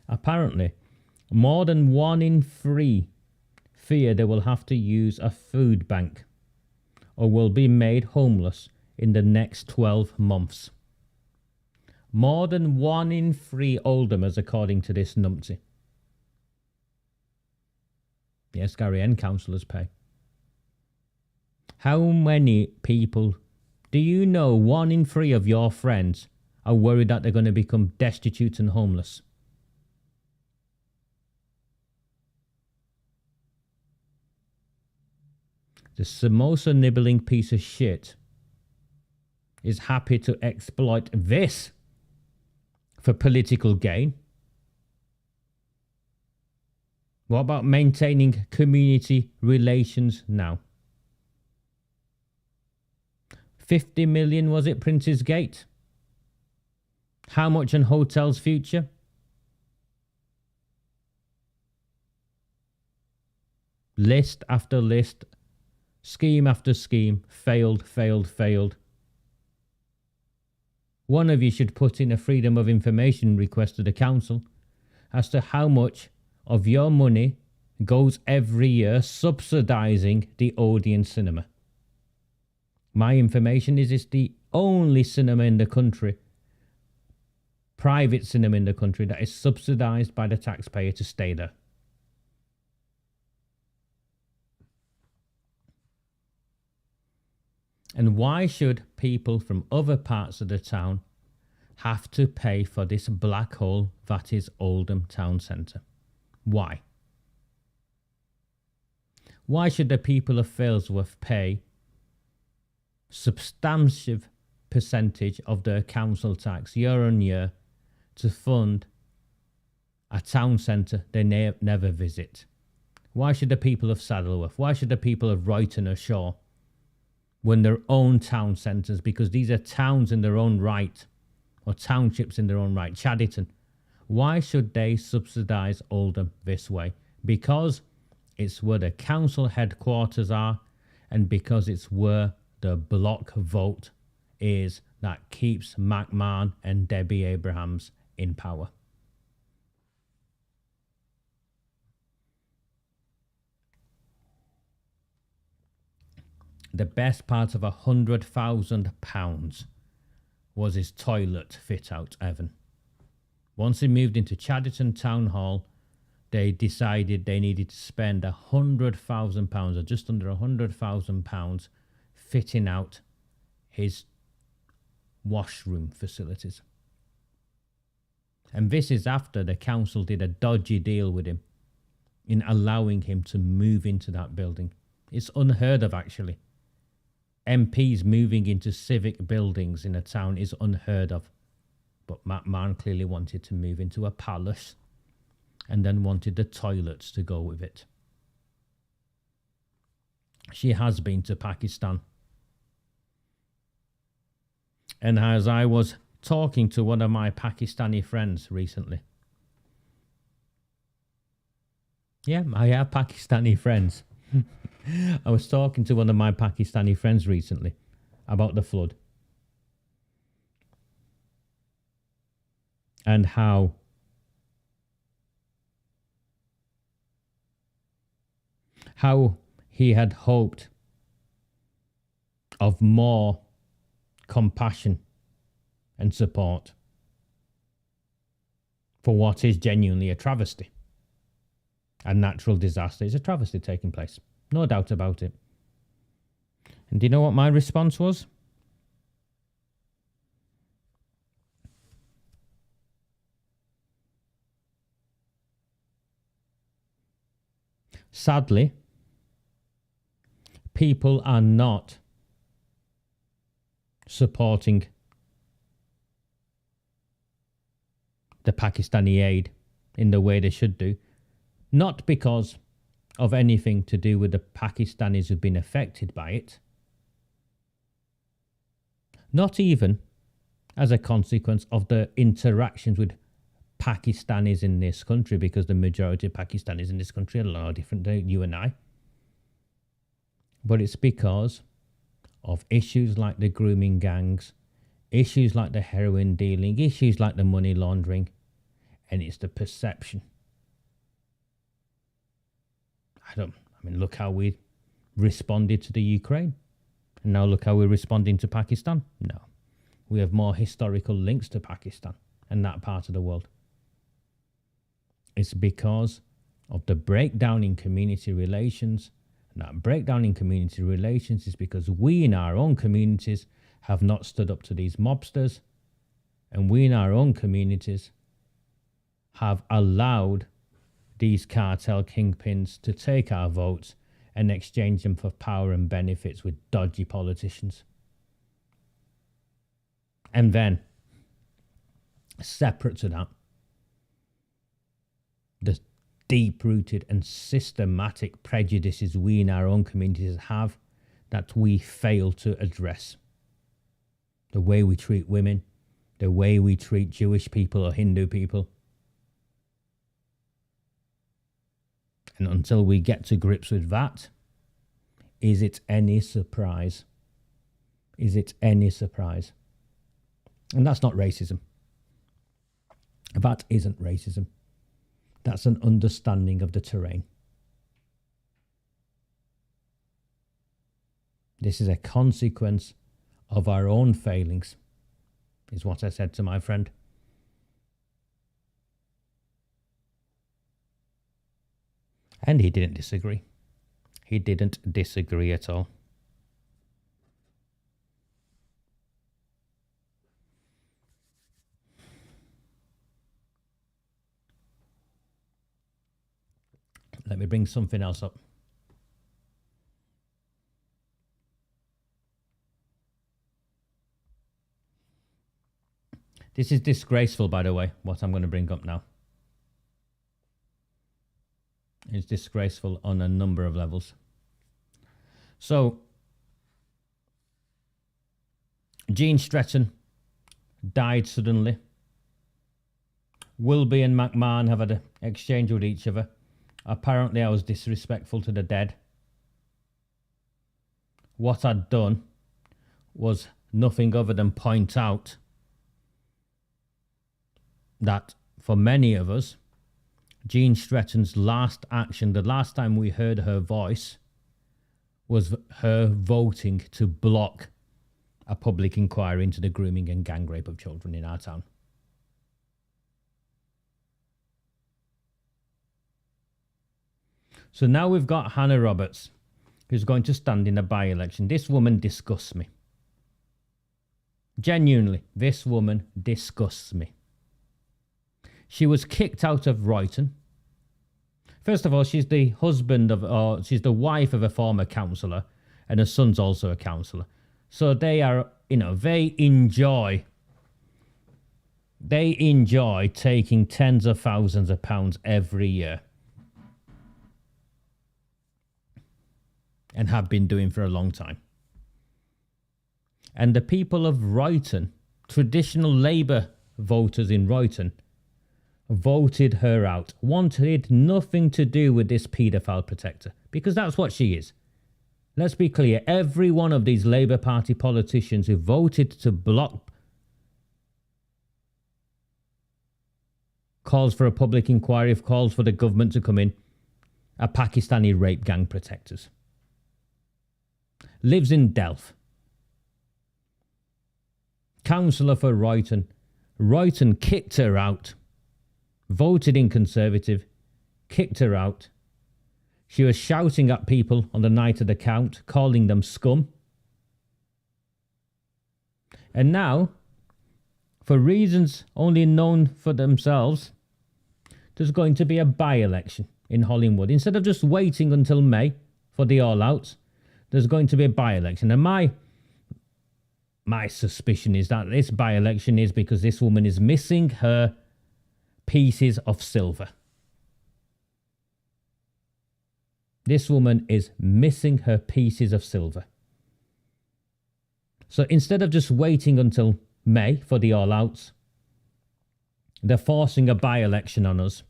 Apparently, more than 1 in 3 fear they will have to use a food bank or will be made homeless in the next 12 months. More than 1 in 3 Oldhamers, according to this numpty. Yes, Gary, and councillors pay. How many people do you know 1 in 3 of your friends are worried that they're going to become destitute and homeless? The samosa nibbling piece of shit is happy to exploit this for political gain. What about maintaining community relations now? 50 million, was it, Prince's Gate? How much on hotels future? List after list. Scheme after scheme, failed, failed, failed. One of you should put in a freedom of information request to the council as to how much of your money goes every year subsidising the Odeon cinema. My information is it's the only cinema in the country, private cinema in the country, that is subsidised by the taxpayer to stay there. And why should people from other parts of the town have to pay for this black hole that is Oldham Town Centre? Why? Why should the people of Failsworth pay substantive percentage of their council tax year on year to fund a town centre they never visit? Why should the people of Saddleworth, why should the people of Royton or Shaw when their own town centres, because these are towns in their own right, or townships in their own right, Chadderton, why should they subsidise Oldham this way? Because it's where the council headquarters are, and because it's where the block vote is that keeps McMahon and Debbie Abrahams in power. The best part of £100,000 was his toilet fit out, Evan. Once he moved into Chadderton Town Hall, they decided they needed to spend £100,000 or just under £100,000 fitting out his washroom facilities. And this is after the council did a dodgy deal with him in allowing him to move into that building. It's unheard of, actually. MPs moving into civic buildings in a town is unheard of. But McMahon clearly wanted to move into a palace and then wanted the toilets to go with it. She has been to Pakistan. And as I was talking to one of my Pakistani friends recently, Yeah, I have Pakistani friends. I was talking to one of my Pakistani friends recently about the flood and how he had hoped of more compassion and support for what is genuinely a travesty. A natural disaster is a travesty taking place. No doubt about it. And do you know what my response was? Sadly, people are not supporting the Pakistani aid in the way they should do. Not because of anything to do with the Pakistanis who've been affected by it. Not even as a consequence of the interactions with Pakistanis in this country, because the majority of Pakistanis in this country are a lot different than you and I. But it's because of issues like the grooming gangs, issues like the heroin dealing, issues like the money laundering, and it's the perception. Look how we responded to the Ukraine. And now look how we're responding to Pakistan. No. We have more historical links to Pakistan and that part of the world. It's because of the breakdown in community relations. And that breakdown in community relations is because we in our own communities have not stood up to these mobsters. And we in our own communities have allowed these cartel kingpins to take our votes and exchange them for power and benefits with dodgy politicians. And then, separate to that, the deep-rooted and systematic prejudices we in our own communities have that we fail to address. The way we treat women, the way we treat Jewish people or Hindu people. And until we get to grips with that, is it any surprise? Is it any surprise? And that's not racism. That isn't racism. That's an understanding of the terrain. This is a consequence of our own failings, is what I said to my friend. And he didn't disagree. He didn't disagree at all. Let me bring something else up. This is disgraceful, by the way, what I'm going to bring up now. It's disgraceful on a number of levels. So, Gene Stretton died suddenly. Wilby and McMahon have had an exchange with each other. Apparently I was disrespectful to the dead. What I'd done was nothing other than point out that for many of us, Gene Stretton's last action, the last time we heard her voice, was her voting to block a public inquiry into the grooming and gang rape of children in our town. So now we've got Hannah Roberts, who's going to stand in a by-election. This woman disgusts me. Genuinely, this woman disgusts me. She was kicked out of Royton. First of all, she's the she's the wife of a former councillor, and her son's also a councillor. So they are, they enjoy taking tens of thousands of pounds every year. And have been doing for a long time. And the people of Royton, traditional Labour voters in Royton, voted her out, wanted nothing to do with this paedophile protector, because that's what she is. Let's be clear, every one of these Labour Party politicians who voted to block calls for a public inquiry, calls for the government to come in, are Pakistani rape gang protectors. Lives in Delft. Councillor for Royton. Royton kicked her out. Voted in Conservative. Kicked her out. She was shouting at people on the night of the count, calling them scum. And now, for reasons only known for themselves, there's going to be a by-election in Hollingwood. Instead of just waiting until May for the all-outs, there's going to be a by-election. And my suspicion is that this by-election is because this woman is missing her pieces of silver. This woman is missing her pieces of silver. So instead of just waiting until May for the all-outs, they're forcing a by-election on us.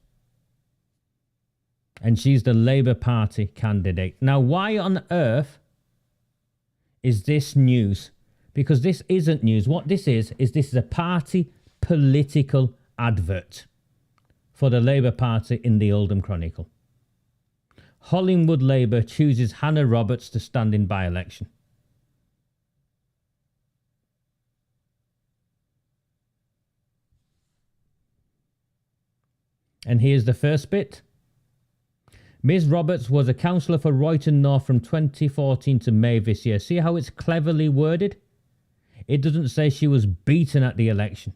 And she's the Labour Party candidate. Now, why on earth is this news? Because this isn't news. What this is this is a party political advert for the Labour Party in the Oldham Chronicle. Hollingwood Labour chooses Hannah Roberts to stand in by-election. And here's the first bit. Ms Roberts was a councillor for Royton North from 2014 to May this year. See how it's cleverly worded? It doesn't say she was beaten at the election.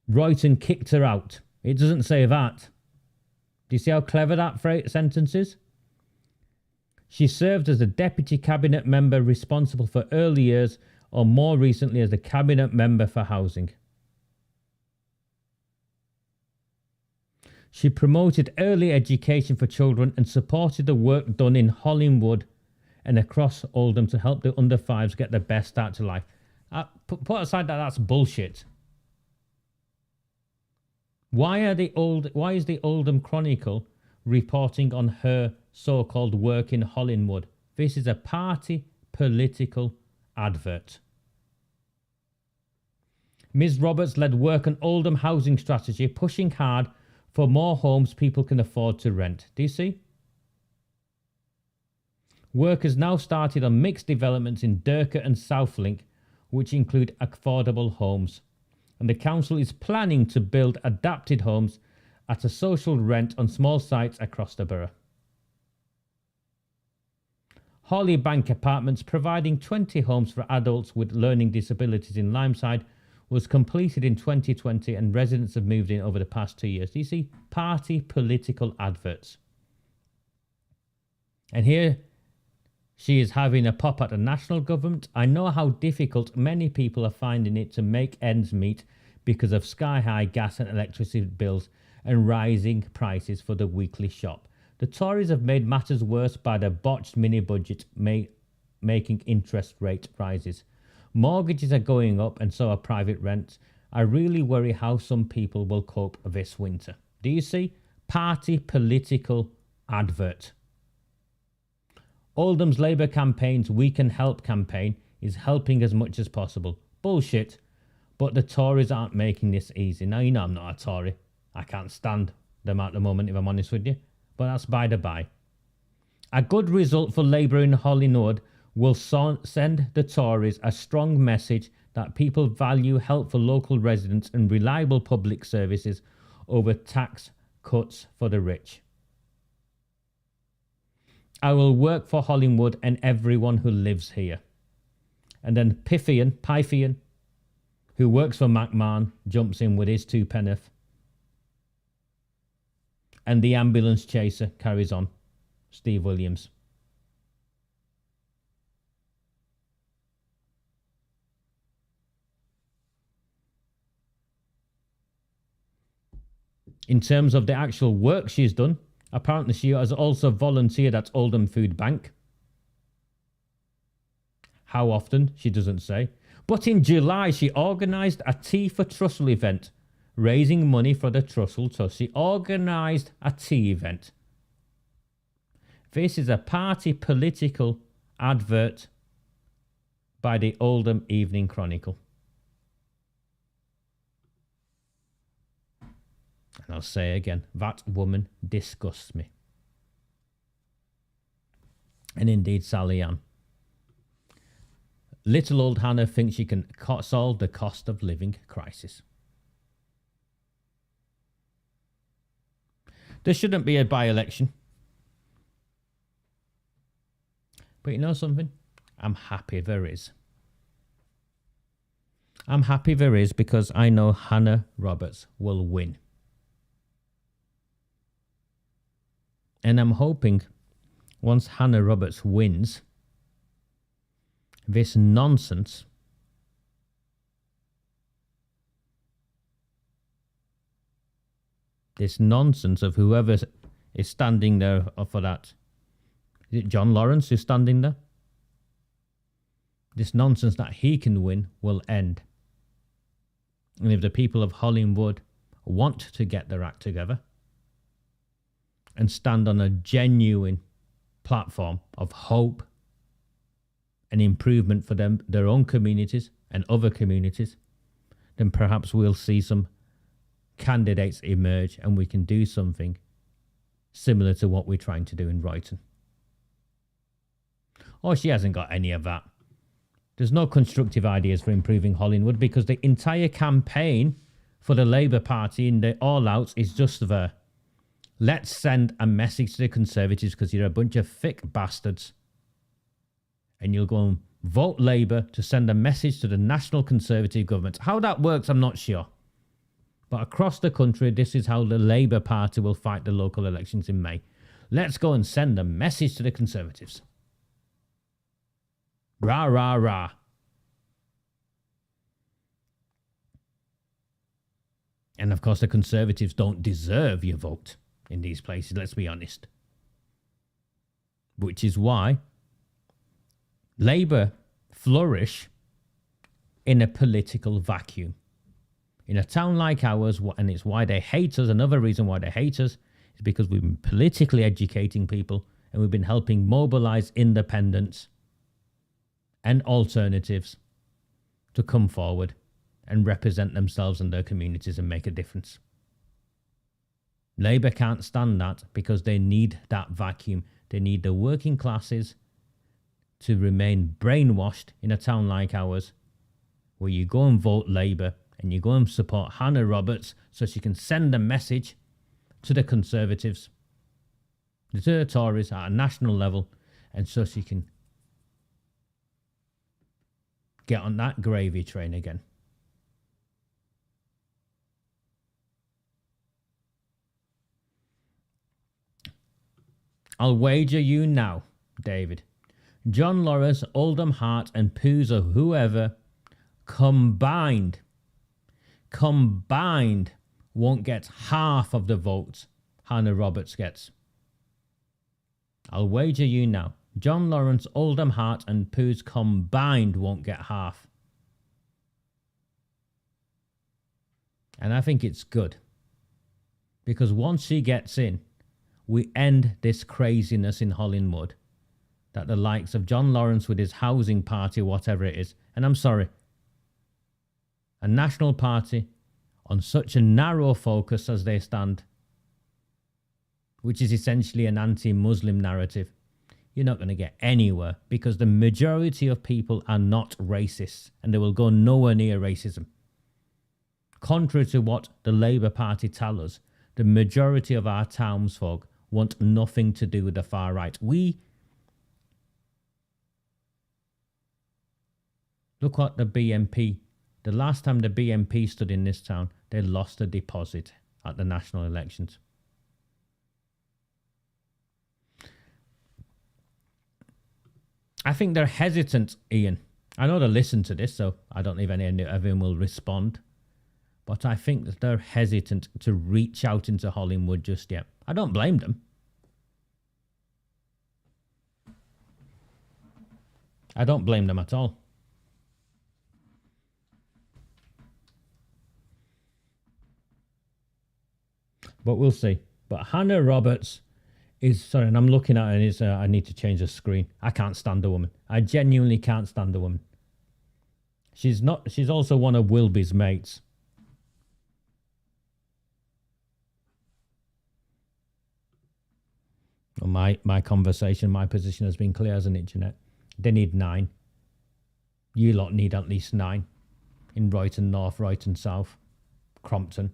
Royton kicked her out. It doesn't say that. Do you see how clever that sentence is? She served as a deputy cabinet member responsible for early years, or more recently as a cabinet member for housing. She promoted early education for children and supported the work done in Hollingwood and across Oldham to help the under fives get the best start to life. Put aside that's bullshit. Why is the Oldham Chronicle reporting on her so-called work in Hollingwood? This is a party political advert. Ms Roberts led work on Oldham housing strategy, pushing hard for more homes people can afford to rent. Do you see? Work has now started on mixed developments in Durka and Southlink, which include affordable homes. And the council is planning to build adapted homes at a social rent on small sites across the borough. Hollybank Apartments, providing 20 homes for adults with learning disabilities in Limeside, was completed in 2020 and residents have moved in over the past 2 years. Do you see? Party political adverts. And here she is having a pop at the national government. I know how difficult many people are finding it to make ends meet because of sky-high gas and electricity bills and rising prices for the weekly shop. The Tories have made matters worse by their botched mini-budget making interest rate rises. Mortgages are going up and so are private rents. I really worry how some people will cope this winter. Do you see? Party political advert. Oldham's Labour campaign's We Can Help campaign is helping as much as possible. Bullshit. But the Tories aren't making this easy. Now, you know I'm not a Tory. I can't stand them at the moment, if I'm honest with you. But that's by the by. A good result for Labour in Hollingwood will send the Tories a strong message that people value help for local residents and reliable public services over tax cuts for the rich. I will work for Hollingwood and everyone who lives here. And then Pythian, who works for McMahon, jumps in with his 2 penneth. And the ambulance chaser carries on. Steve Williams. In terms of the actual work she's done, apparently she has also volunteered at Oldham Food Bank. How often, she doesn't say. But in July, she organised a Tea for Trussell event, raising money for the Trussell so she organised a tea event. This is a party political advert by the Oldham Evening Chronicle. And I'll say again, that woman disgusts me. And indeed, Sally Ann. Little old Hannah thinks she can solve the cost of living crisis. There shouldn't be a by-election. But you know something? I'm happy there is. I'm happy there is because I know Hannah Roberts will win. And I'm hoping once Hannah Roberts wins, this nonsense of whoever is standing there for that. Is it John Lawrence who's standing there? This nonsense that he can win will end. And if the people of Hollingwood want to get their act together and stand on a genuine platform of hope and improvement for them, their own communities and other communities, then perhaps we'll see some candidates emerge and we can do something similar to what we're trying to do in Royton. Oh, she hasn't got any of that. There's no constructive ideas for improving Hollingwood because the entire campaign for the Labour Party in the all-outs is just there. Let's send a message to the Conservatives because you're a bunch of thick bastards. And you'll go and vote Labour to send a message to the National Conservative government. How that works, I'm not sure. But across the country, this is how the Labour Party will fight the local elections in May. Let's go and send a message to the Conservatives. Rah, rah, rah. And of course, the Conservatives don't deserve your vote in these places, let's be honest. Which is why Labour flourish in a political vacuum. In a town like ours, and it's why they hate us, another reason why they hate us is because we've been politically educating people and we've been helping mobilise independents and alternatives to come forward and represent themselves and their communities and make a difference. Labour can't stand that because they need that vacuum. They need the working classes to remain brainwashed in a town like ours, where you go and vote Labour and you go and support Hannah Roberts so she can send a message to the Conservatives, to the Tories at a national level, and so she can get on that gravy train again. I'll wager you now, David. John Lawrence, Oldham Hart and Poos or whoever combined won't get half of the votes Hannah Roberts gets. I'll wager you now. John Lawrence, Oldham Hart and Poos combined won't get half. And I think it's good. Because once she gets in, we end this craziness in Hollingwood that the likes of John Lawrence with his housing party, whatever it is, and I'm sorry, a national party on such a narrow focus as they stand, which is essentially an anti-Muslim narrative, you're not going to get anywhere because the majority of people are not racists and they will go nowhere near racism. Contrary to what the Labour Party tell us, the majority of our townsfolk want nothing to do with the far right. Look what the BNP, the last time the BNP stood in this town, they lost a deposit at the national elections. I think they're hesitant, Ian. I know they listen to this, so I don't know if any of them will respond. But I think that they're hesitant to reach out into Hollingwood just yet. I don't blame them. I don't blame them at all. But we'll see. But Hannah Roberts is, sorry, and I'm looking at her and it's, I need to change the screen. I can't stand the woman. I genuinely can't stand the woman. She's also one of Wilby's mates. Well, my conversation, my position has been clear, hasn't it, Jeanette? They need 9. You lot need at least 9 in Royton North, Royton South, Crompton.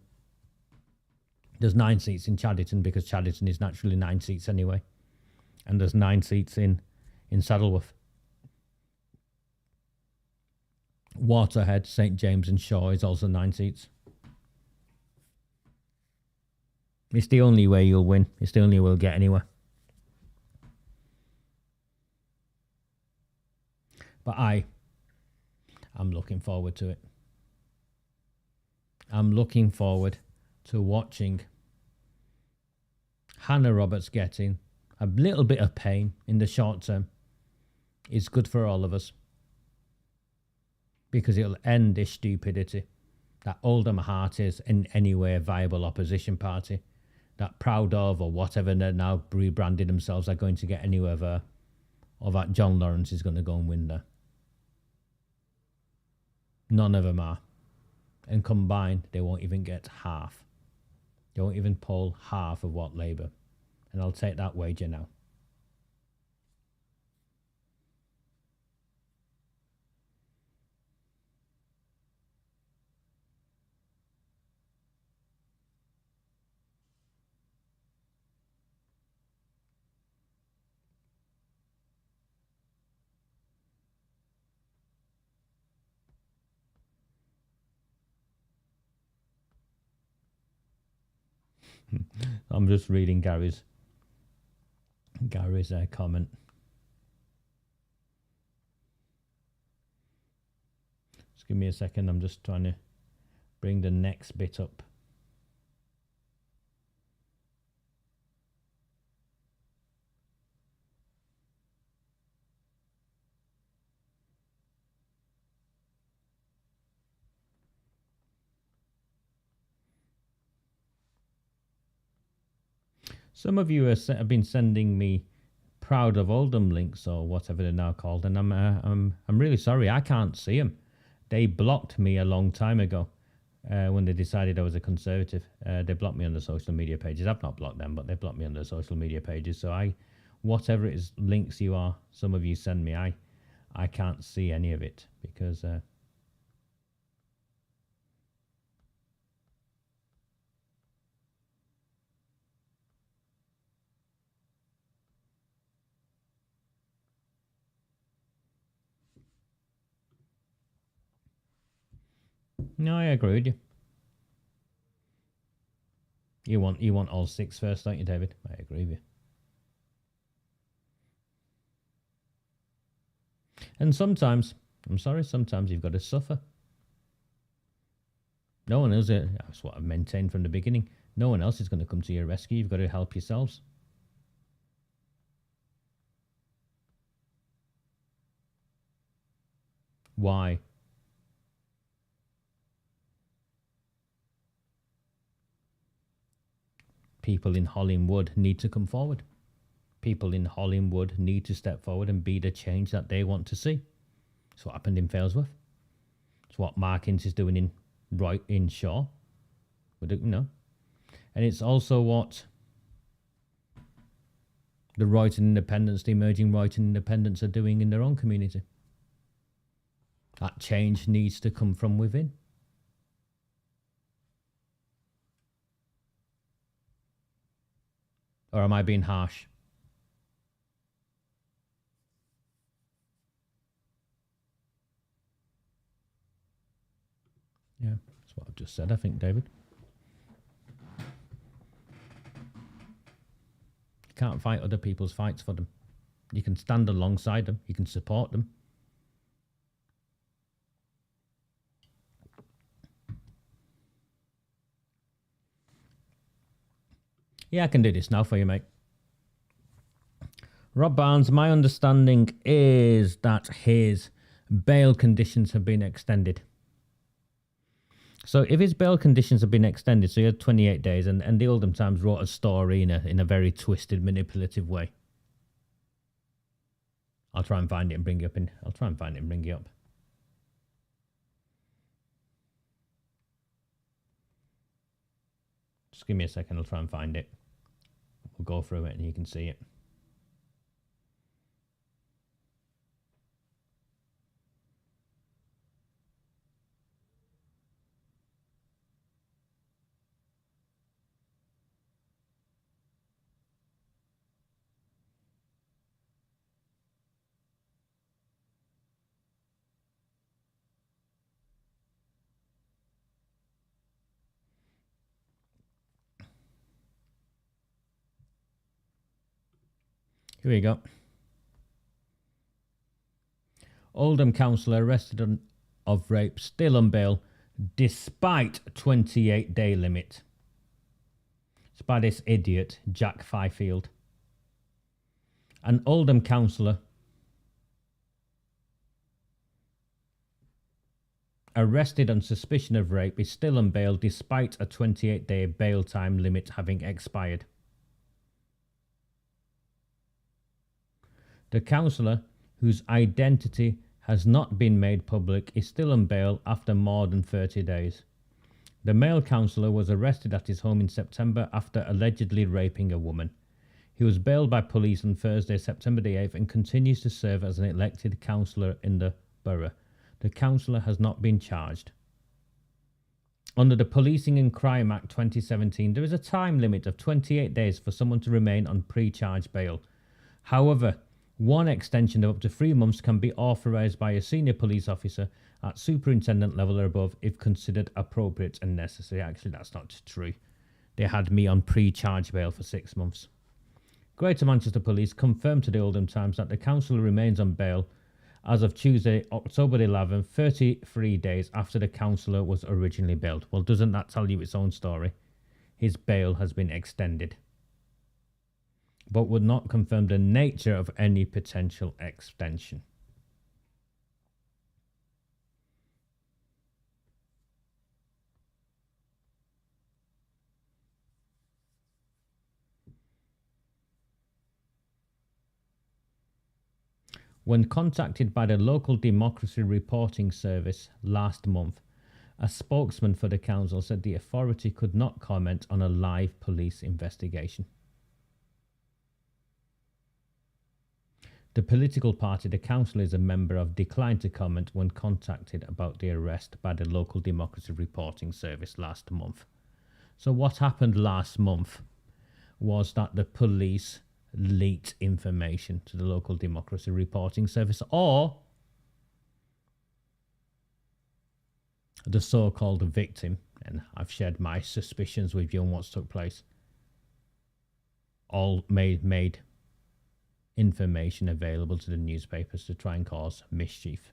There's 9 seats in Chadderton because Chadderton is naturally 9 seats anyway. And there's 9 seats in Saddleworth. Waterhead, St James and Shaw is also 9 seats. It's the only way you'll win. It's the only way we'll get anywhere. But I'm looking forward to it. I'm looking forward to watching Hannah Roberts getting a little bit of pain in the short term. It's good for all of us because it'll end this stupidity that Oldham Heart is in any way a viable opposition party, that Proud of or whatever they're now rebranding themselves are going to get anywhere there, or that John Lawrence is going to go and win there. None of them are. And combined, they won't even get half. They won't even poll half of what Labour. And I'll take that wager now. I'm just reading Gary's comment. Just give me a second. I'm just trying to bring the next bit up. Some of you have been sending me Proud of Oldham links or whatever they're now called, and I'm really sorry I can't see them. They blocked me a long time ago when they decided I was a Conservative. They blocked me on the social media pages. I've not blocked them, but they blocked me on the social media pages. So whatever it is links some of you send me, I can't see any of it because. No, I agree with you. You want all 6 first, don't you, David? I agree with you. And sometimes you've got to suffer. No one else, that's what I've maintained from the beginning. No one else is going to come to your rescue. You've got to help yourselves. Why? People in Hollingwood need to come forward. People in Hollingwood need to step forward and be the change that they want to see. It's what happened in Failsworth. It's what Mark Ince is doing in Shaw. And it's also what the Royton Independents, the emerging Royton Independents are doing in their own community. That change needs to come from within. Or am I being harsh? Yeah, that's what I've just said, I think, David. You can't fight other people's fights for them. You can stand alongside them. You can support them. Yeah, I can do this now for you, mate. Rob Barnes, my understanding is that his bail conditions have been extended. So if his bail conditions have been extended, so he had 28 days, and the Oldham Times wrote a story in a very twisted, manipulative way. I'll try and find it and bring it up. I'll try and find it and bring it up. Just give me a second. I'll try and find it. We'll go through it and you can see it. Here we go. Oldham councillor arrested of rape, still on bail, despite 28-day limit. It's by this idiot, Jack Fifield. An Oldham councillor arrested on suspicion of rape is still on bail despite a 28-day bail time limit having expired. The councillor, whose identity has not been made public, is still on bail after more than 30 days. The male councillor was arrested at his home in September after allegedly raping a woman. He was bailed by police on Thursday, September the 8th, and continues to serve as an elected councillor in the borough. The councillor has not been charged. Under the Policing and Crime Act 2017, there is a time limit of 28 days for someone to remain on pre-charge bail. However, one extension of up to 3 months can be authorised by a senior police officer at superintendent level or above if considered appropriate and necessary. Actually, that's not true. They had me on pre-charge bail for 6 months. Greater Manchester Police confirmed to the Oldham Times that the councillor remains on bail as of Tuesday, October 11th, 33 days after the councillor was originally bailed. Well, doesn't that tell you its own story? His bail has been extended, but would not confirm the nature of any potential extension. When contacted by the Local Democracy Reporting Service last month, a spokesman for the council said the authority could not comment on a live police investigation. The political party the council is a member of declined to comment when contacted about the arrest by the Local Democracy Reporting Service last month. So what happened last month was that the police leaked information to the Local Democracy Reporting Service, or the so-called victim, and I've shared my suspicions with you on what's took place, all made information available to the newspapers to try and cause mischief.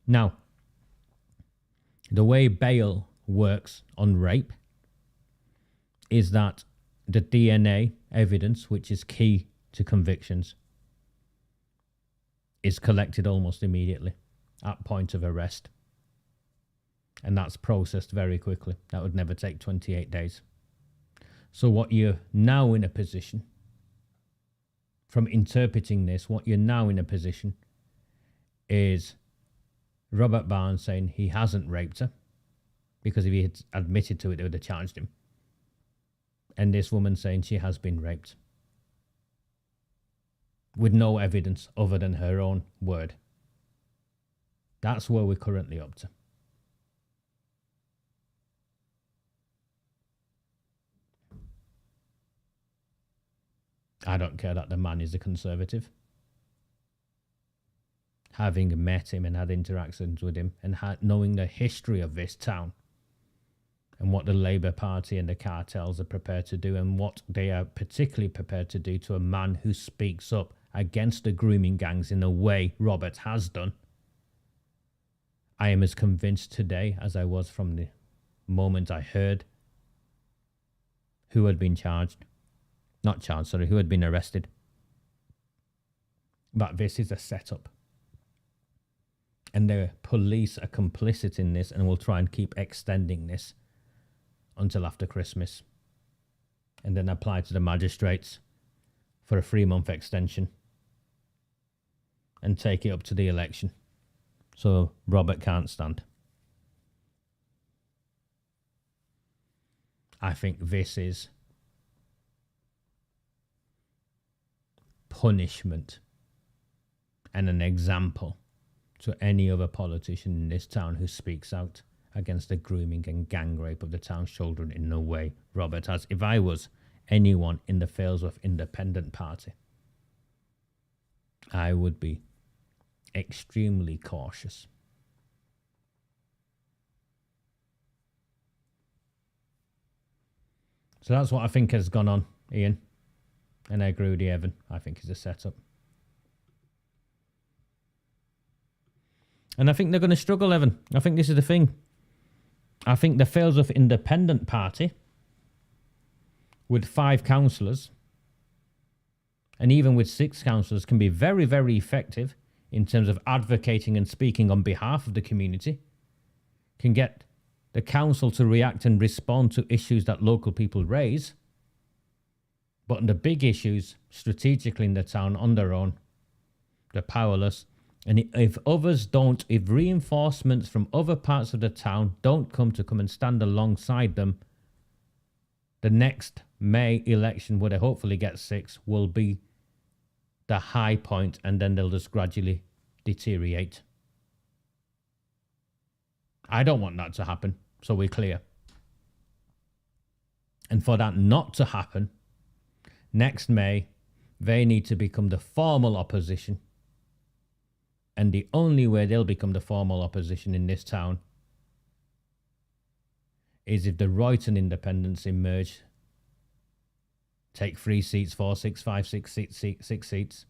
Now, the way bail works on rape is that the DNA evidence, which is key to convictions, is collected almost immediately at point of arrest. And that's processed very quickly. That would never take 28 days. So what you're now in a position, from interpreting this, what you're now in a position is Robert Barnes saying he hasn't raped her, because if he had admitted to it, they would have charged him. And this woman saying she has been raped, with no evidence other than her own word. That's where we're currently up to. I don't care that the man is a Conservative. Having met him and had interactions with him and knowing the history of this town and what the Labour Party and the cartels are prepared to do, and what they are particularly prepared to do to a man who speaks up against the grooming gangs in the way Robert has done, I am as convinced today as I was from the moment I heard who had been who had been arrested, that this is a setup. And the police are complicit in this and will try and keep extending this until after Christmas. And then apply to the magistrates for a 3-month extension. And take it up to the election. So Robert can't stand. I think this is punishment and an example to any other politician in this town who speaks out against the grooming and gang rape of the town's children in the way Robert has. If I was anyone in the Failsworth Independent Party, I would be extremely cautious. So that's what I think has gone on, Ian. And I agree with you, Evan. I think it's a setup. And I think they're going to struggle, Evan. I think this is the thing. I think the Failsworth Independent Party, with 5 councillors, and even with 6 councillors, can be very, very effective in terms of advocating and speaking on behalf of the community, can get the council to react and respond to issues that local people raise. But on the big issues, strategically in the town, on their own, they're powerless. And if others don't, if reinforcements from other parts of the town don't come and stand alongside them, the next May election, where they hopefully get 6, will be the high point, and then they'll just gradually deteriorate. I don't want that to happen, so we're clear. And for that not to happen, next May, they need to become the formal opposition. And the only way they'll become the formal opposition in this town is if the Royton Independents emerge, take 3 seats, 4, 6, 5, 6 seats,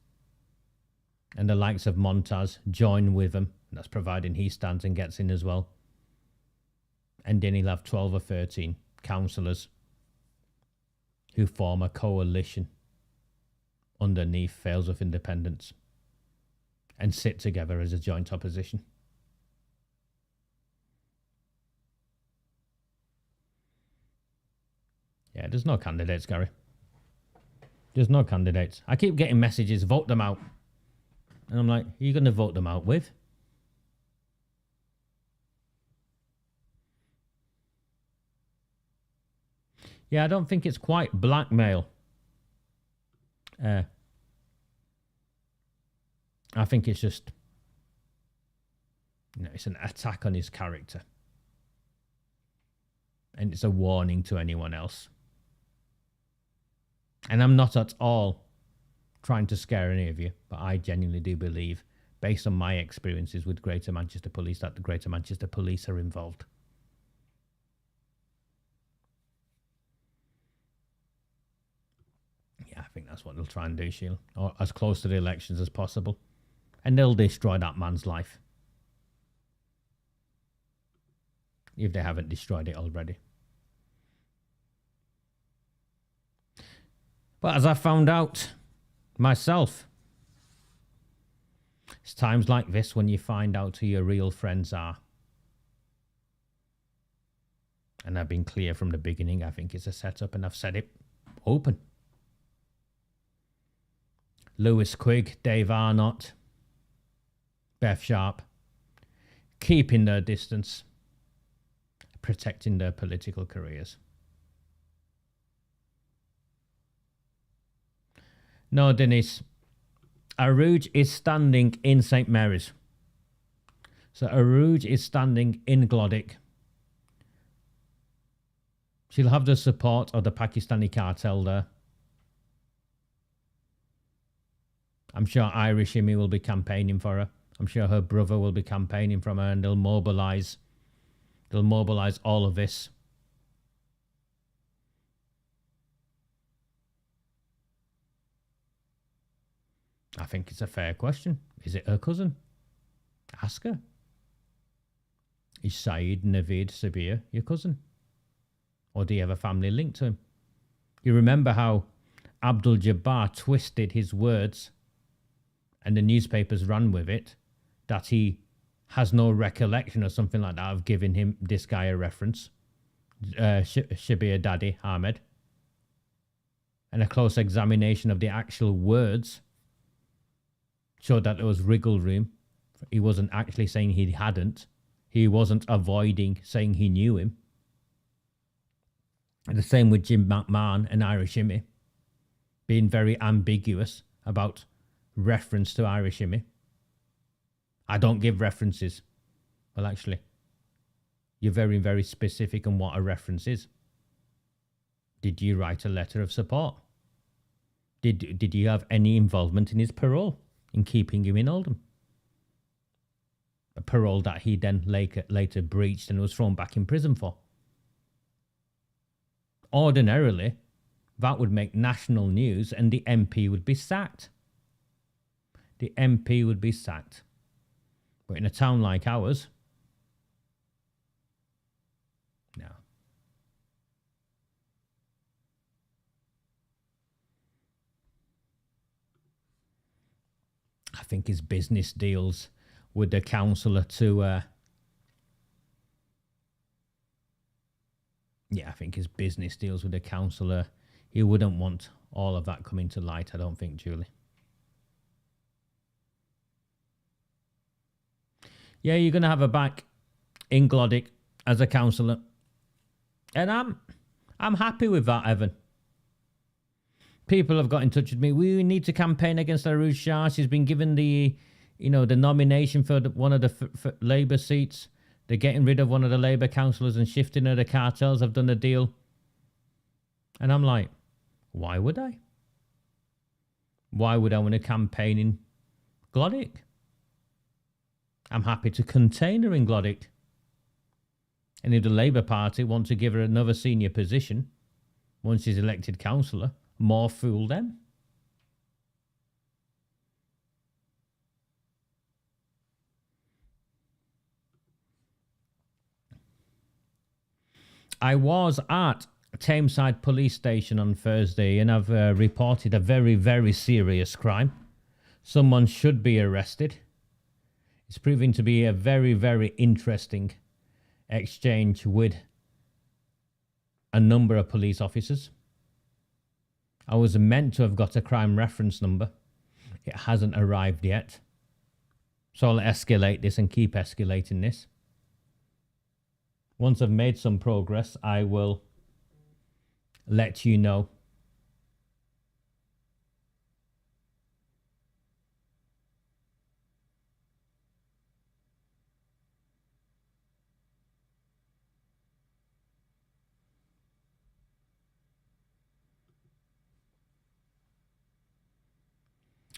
and the likes of Montaz join with them. That's providing he stands and gets in as well. And then he'll have 12 or 13 councillors who form a coalition underneath Failsworth Independents and sit together as a joint opposition. Yeah, there's no candidates, Gary. There's no candidates. I keep getting messages, vote them out. And I'm like, who are you going to vote them out with? Yeah, I don't think it's quite blackmail. I think it's just, it's an attack on his character. And it's a warning to anyone else. And I'm not at all trying to scare any of you, but I genuinely do believe, based on my experiences with Greater Manchester Police, that the Greater Manchester Police are involved. Yeah, I think that's what they'll try and do, Sheila. Or as close to the elections as possible. And they'll destroy that man's life. If they haven't destroyed it already. But as I found out myself, it's times like this when you find out who your real friends are. And I've been clear from the beginning, I think it's a setup, and I've said it open. Lewis Quigg, Dave Arnott, Beth Sharp, keeping their distance, protecting their political careers. No, Denise, Arouge is standing in St. Mary's. So Arouge is standing in Glodick. She'll have the support of the Pakistani cartel there. I'm sure Irish Imi will be campaigning for her. I'm sure her brother will be campaigning from her, and they'll mobilise all of this. I think it's a fair question. Is it her cousin? Ask her. Is Saeed Naveed Sabir your cousin? Or do you have a family link to him? You remember how Abdul Jabbar twisted his words, and the newspapers ran with it, that he has no recollection or something like that of giving him this guy a reference, Shabir Daddy Ahmed. And a close examination of the actual words showed that there was wriggle room. He wasn't actually saying he hadn't. He wasn't avoiding saying he knew him. And the same with Jim McMahon and Irish Jimmy, being very ambiguous about reference to Irish Jimmy. I don't give references. Well, actually, you're very, very specific on what a reference is. Did you write a letter of support? Did you have any involvement in his parole, in keeping him in Oldham? A parole that he then later breached and was thrown back in prison for. Ordinarily, that would make national news and the MP would be sacked. The MP would be sacked. But in a town like ours, no. I think his business deals with the councillor to... I think his business deals with the councillor. He wouldn't want all of that coming to light, I don't think, Julie. Yeah, you're going to have her back in Glodick as a councillor. And I'm happy with that, Evan. People have got in touch with me. We need to campaign against Aruj Shah. She's been given the nomination for one of the Labour seats. They're getting rid of one of the Labour councillors and shifting her. The cartels have done a deal. And I'm like, why would I? Why would I want to campaign in Glodick? I'm happy to contain her in Glodick. And if the Labour Party want to give her another senior position once she's elected councillor, more fool them. I was at Tameside Police Station on Thursday and I've reported a very, very serious crime. Someone should be arrested. It's proving to be a very, very interesting exchange with a number of police officers. I was meant to have got a crime reference number. It hasn't arrived yet. So I'll escalate this and keep escalating this. Once I've made some progress, I will let you know.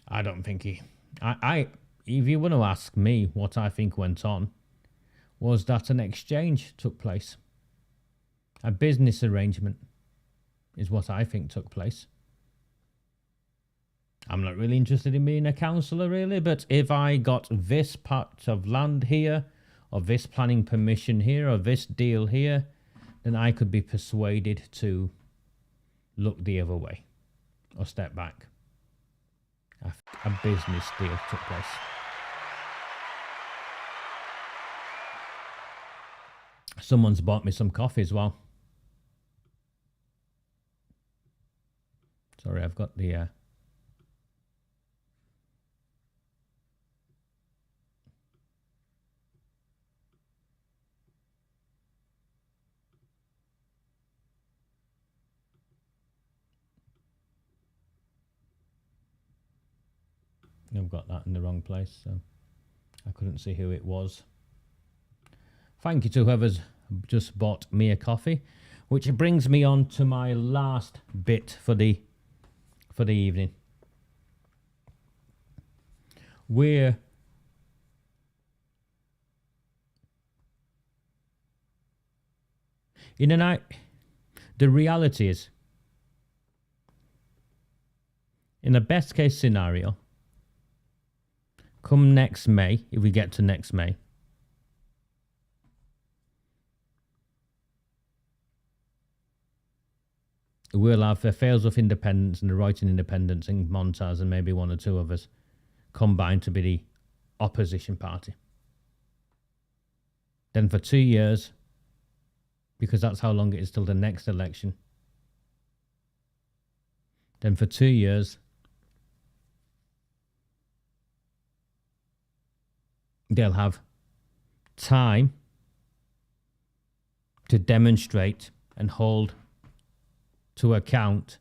I don't think he... if you want to ask me what I think went on, was that an exchange took place. A business arrangement is what I think took place. I'm not really interested in being a councillor, really, but if I got this part of land here, or this planning permission here, or this deal here, then I could be persuaded to look the other way or step back. A business deal took place. Someone's bought me some coffee as well. Sorry, I've got the... I've got that in the wrong place, so I couldn't see who it was. Thank you to whoever's just bought me a coffee, which brings me on to my last bit for the evening. We're in a night. The reality is, in the best case scenario, come next May, if we get to next May, we'll have the Failsworth Independents and the Royton Independents and Montaz and maybe one or two of us combined to be the opposition party. Then for 2 years, because that's how long it is till the next election. Then for 2 years, they'll have time to demonstrate and hold to account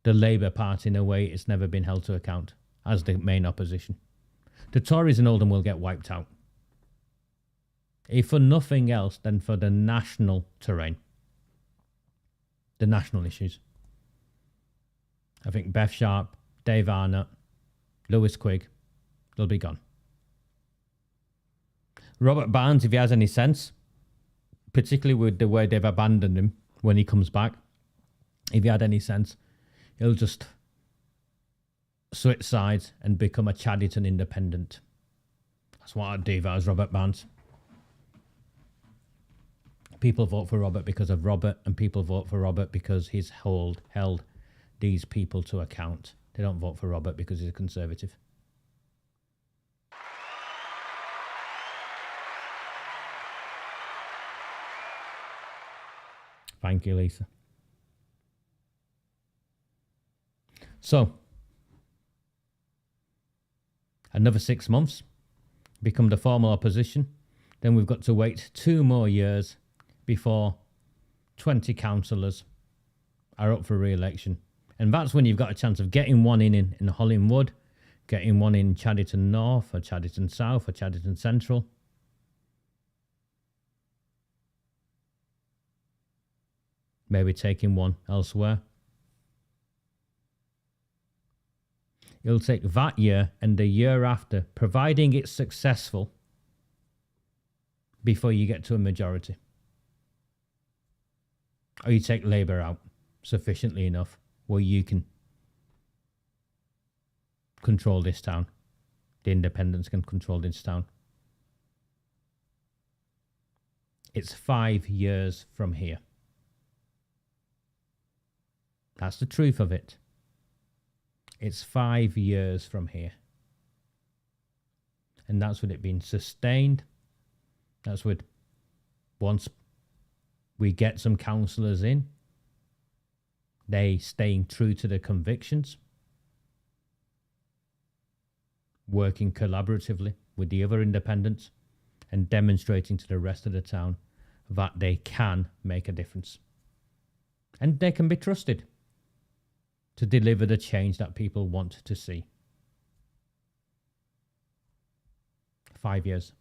the Labour Party in a way it's never been held to account as the main opposition. The Tories in Oldham will get wiped out. If for nothing else, then for the national terrain. The national issues. I think Beth Sharp, Dave Arnott, Lewis Quigg, they'll be gone. Robert Barnes, if he has any sense, particularly with the way they've abandoned him when he comes back, if he had any sense, he'll just switch sides and become a Chadderton independent. That's what I'd do if I was Robert Barnes. People vote for Robert because of Robert, and people vote for Robert because he's held these people to account. They don't vote for Robert because he's a Conservative. Thank you, Lisa. So, another 6 months, become the formal opposition. Then we've got to wait 2 more years before 20 councillors are up for re-election. And that's when you've got a chance of getting one in Hollingwood, getting one in Chadderton North or Chadderton South or Chadderton Central. Maybe taking one elsewhere. It'll take that year and the year after, providing it's successful, before you get to a majority. Or you take Labour out sufficiently enough where you can control this town. The independents can control this town. It's 5 years from here. That's the truth of it. It's 5 years from here. And that's with it being sustained. That's with once we get some councillors in, they staying true to their convictions, working collaboratively with the other independents and demonstrating to the rest of the town that they can make a difference. And they can be trusted to deliver the change that people want to see. 5 years.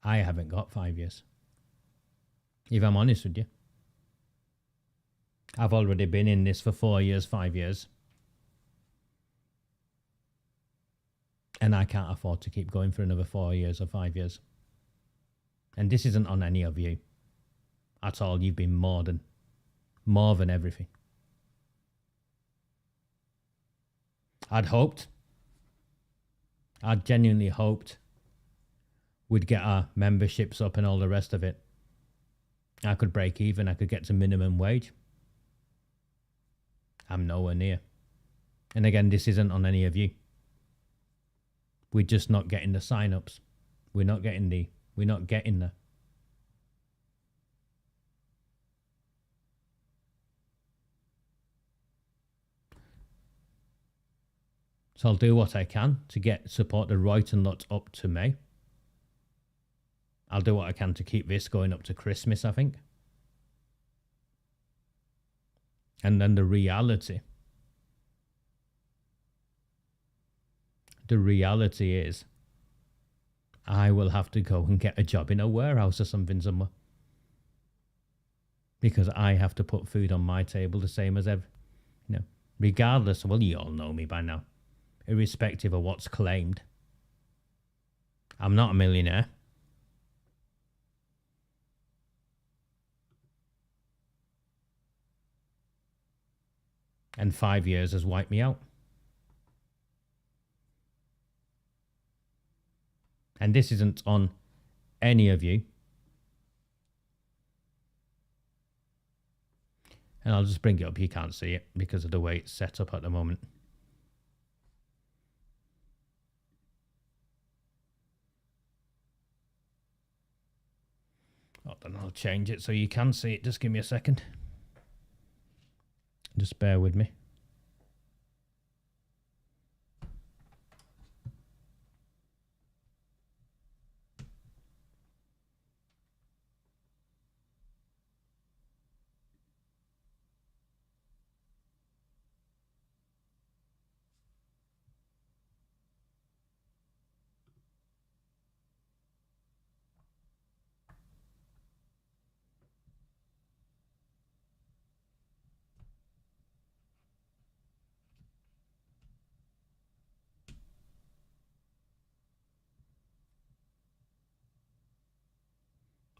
I haven't got 5 years. If I'm honest with you. I've already been in this for 4 years, 5 years. And I can't afford to keep going for another 4 years or 5 years. And this isn't on any of you at all. You've been more than everything. I'd genuinely hoped we'd get our memberships up and all the rest of it. I could break even. I could get to minimum wage. I'm nowhere near. And again, this isn't on any of you. We're just not getting the sign-ups. We're not getting there. So I'll do what I can to support the Royton lot up to May. I'll do what I can to keep this going up to Christmas, I think. And then the reality is I will have to go and get a job in a warehouse or something somewhere. Because I have to put food on my table the same as ever. Regardless, well, you all know me by now. Irrespective of what's claimed. I'm not a millionaire. And 5 years has wiped me out. And this isn't on any of you. And I'll just bring it up. You can't see it because of the way it's set up at the moment. Oh, then I'll change it so you can see it. Just give me a second. Just bear with me.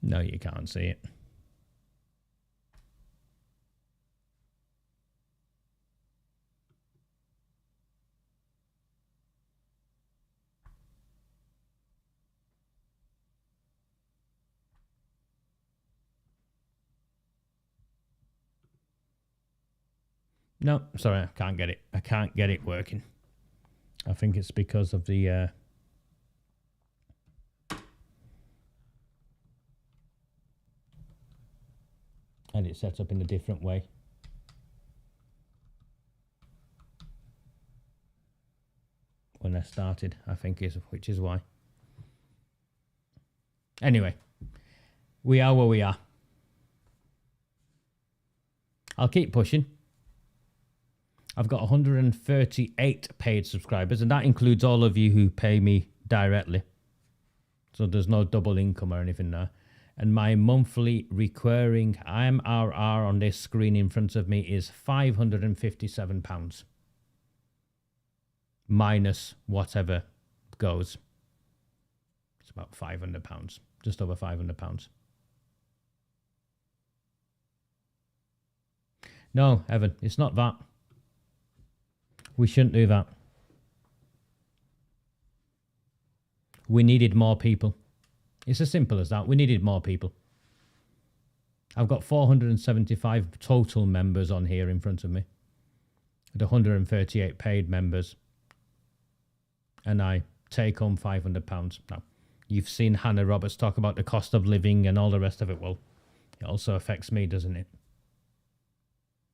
No, you can't see it. No, sorry, I can't get it. I can't get it working. I think it's because of the... and it's set up in a different way. When I started, I think, which is why. Anyway, we are where we are. I'll keep pushing. I've got 138 paid subscribers, and that includes all of you who pay me directly. So there's no double income or anything there. And my monthly recurring IMRR on this screen in front of me is £557. Minus whatever goes. It's about £500. Just over £500. No, Evan, it's not that. We shouldn't do that. We needed more people. It's as simple as that. We needed more people. I've got 475 total members on here in front of me. With 138 paid members. And I take home £500. Now, you've seen Hannah Roberts talk about the cost of living and all the rest of it. Well, it also affects me, doesn't it?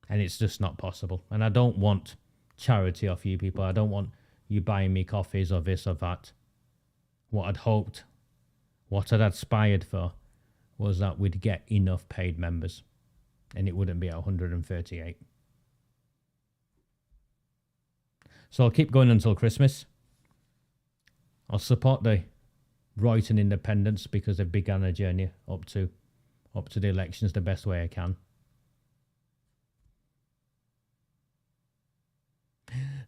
And it's just not possible. And I don't want charity off you people. I don't want you buying me coffees or this or that. What I'd hoped, what I'd aspired for, was that we'd get enough paid members. And it wouldn't be at 138. So I'll keep going until Christmas. I'll support the Royton independents because they've begun a journey up to the elections the best way I can.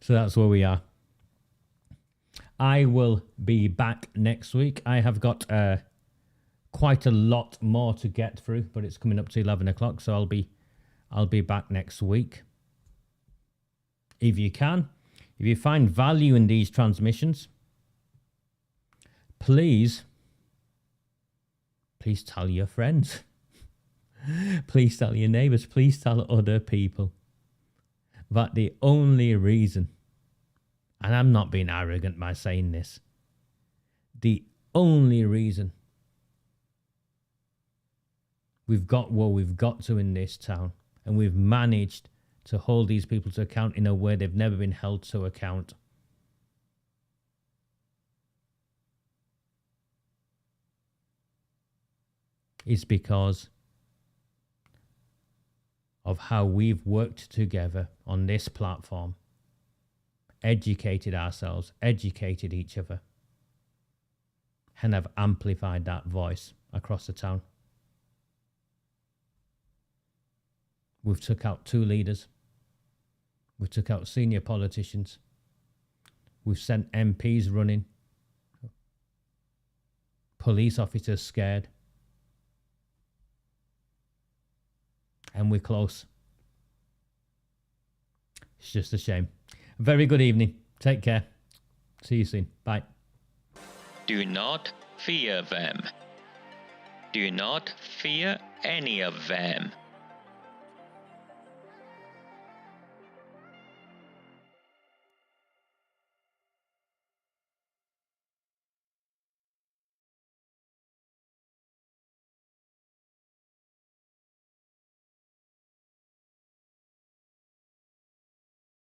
So that's where we are. I will be back next week. I have got quite a lot more to get through, but it's coming up to 11 o'clock, so I'll be back next week. If you find value in these transmissions, please tell your friends. Please tell your neighbours. Please tell other people that the only reason, and I'm not being arrogant by saying this, the only reason we've got what we've got to in this town, and we've managed to hold these people to account in a way they've never been held to account, is because of how we've worked together on this platform, educated ourselves, educated each other, and have amplified that voice across the town. We've took out 2 leaders. We've took out senior politicians. We've sent MPs running. Police officers scared. And we're close. It's just a shame. Very good evening. Take care. See you soon. Bye. Do not fear them. Do not fear any of them.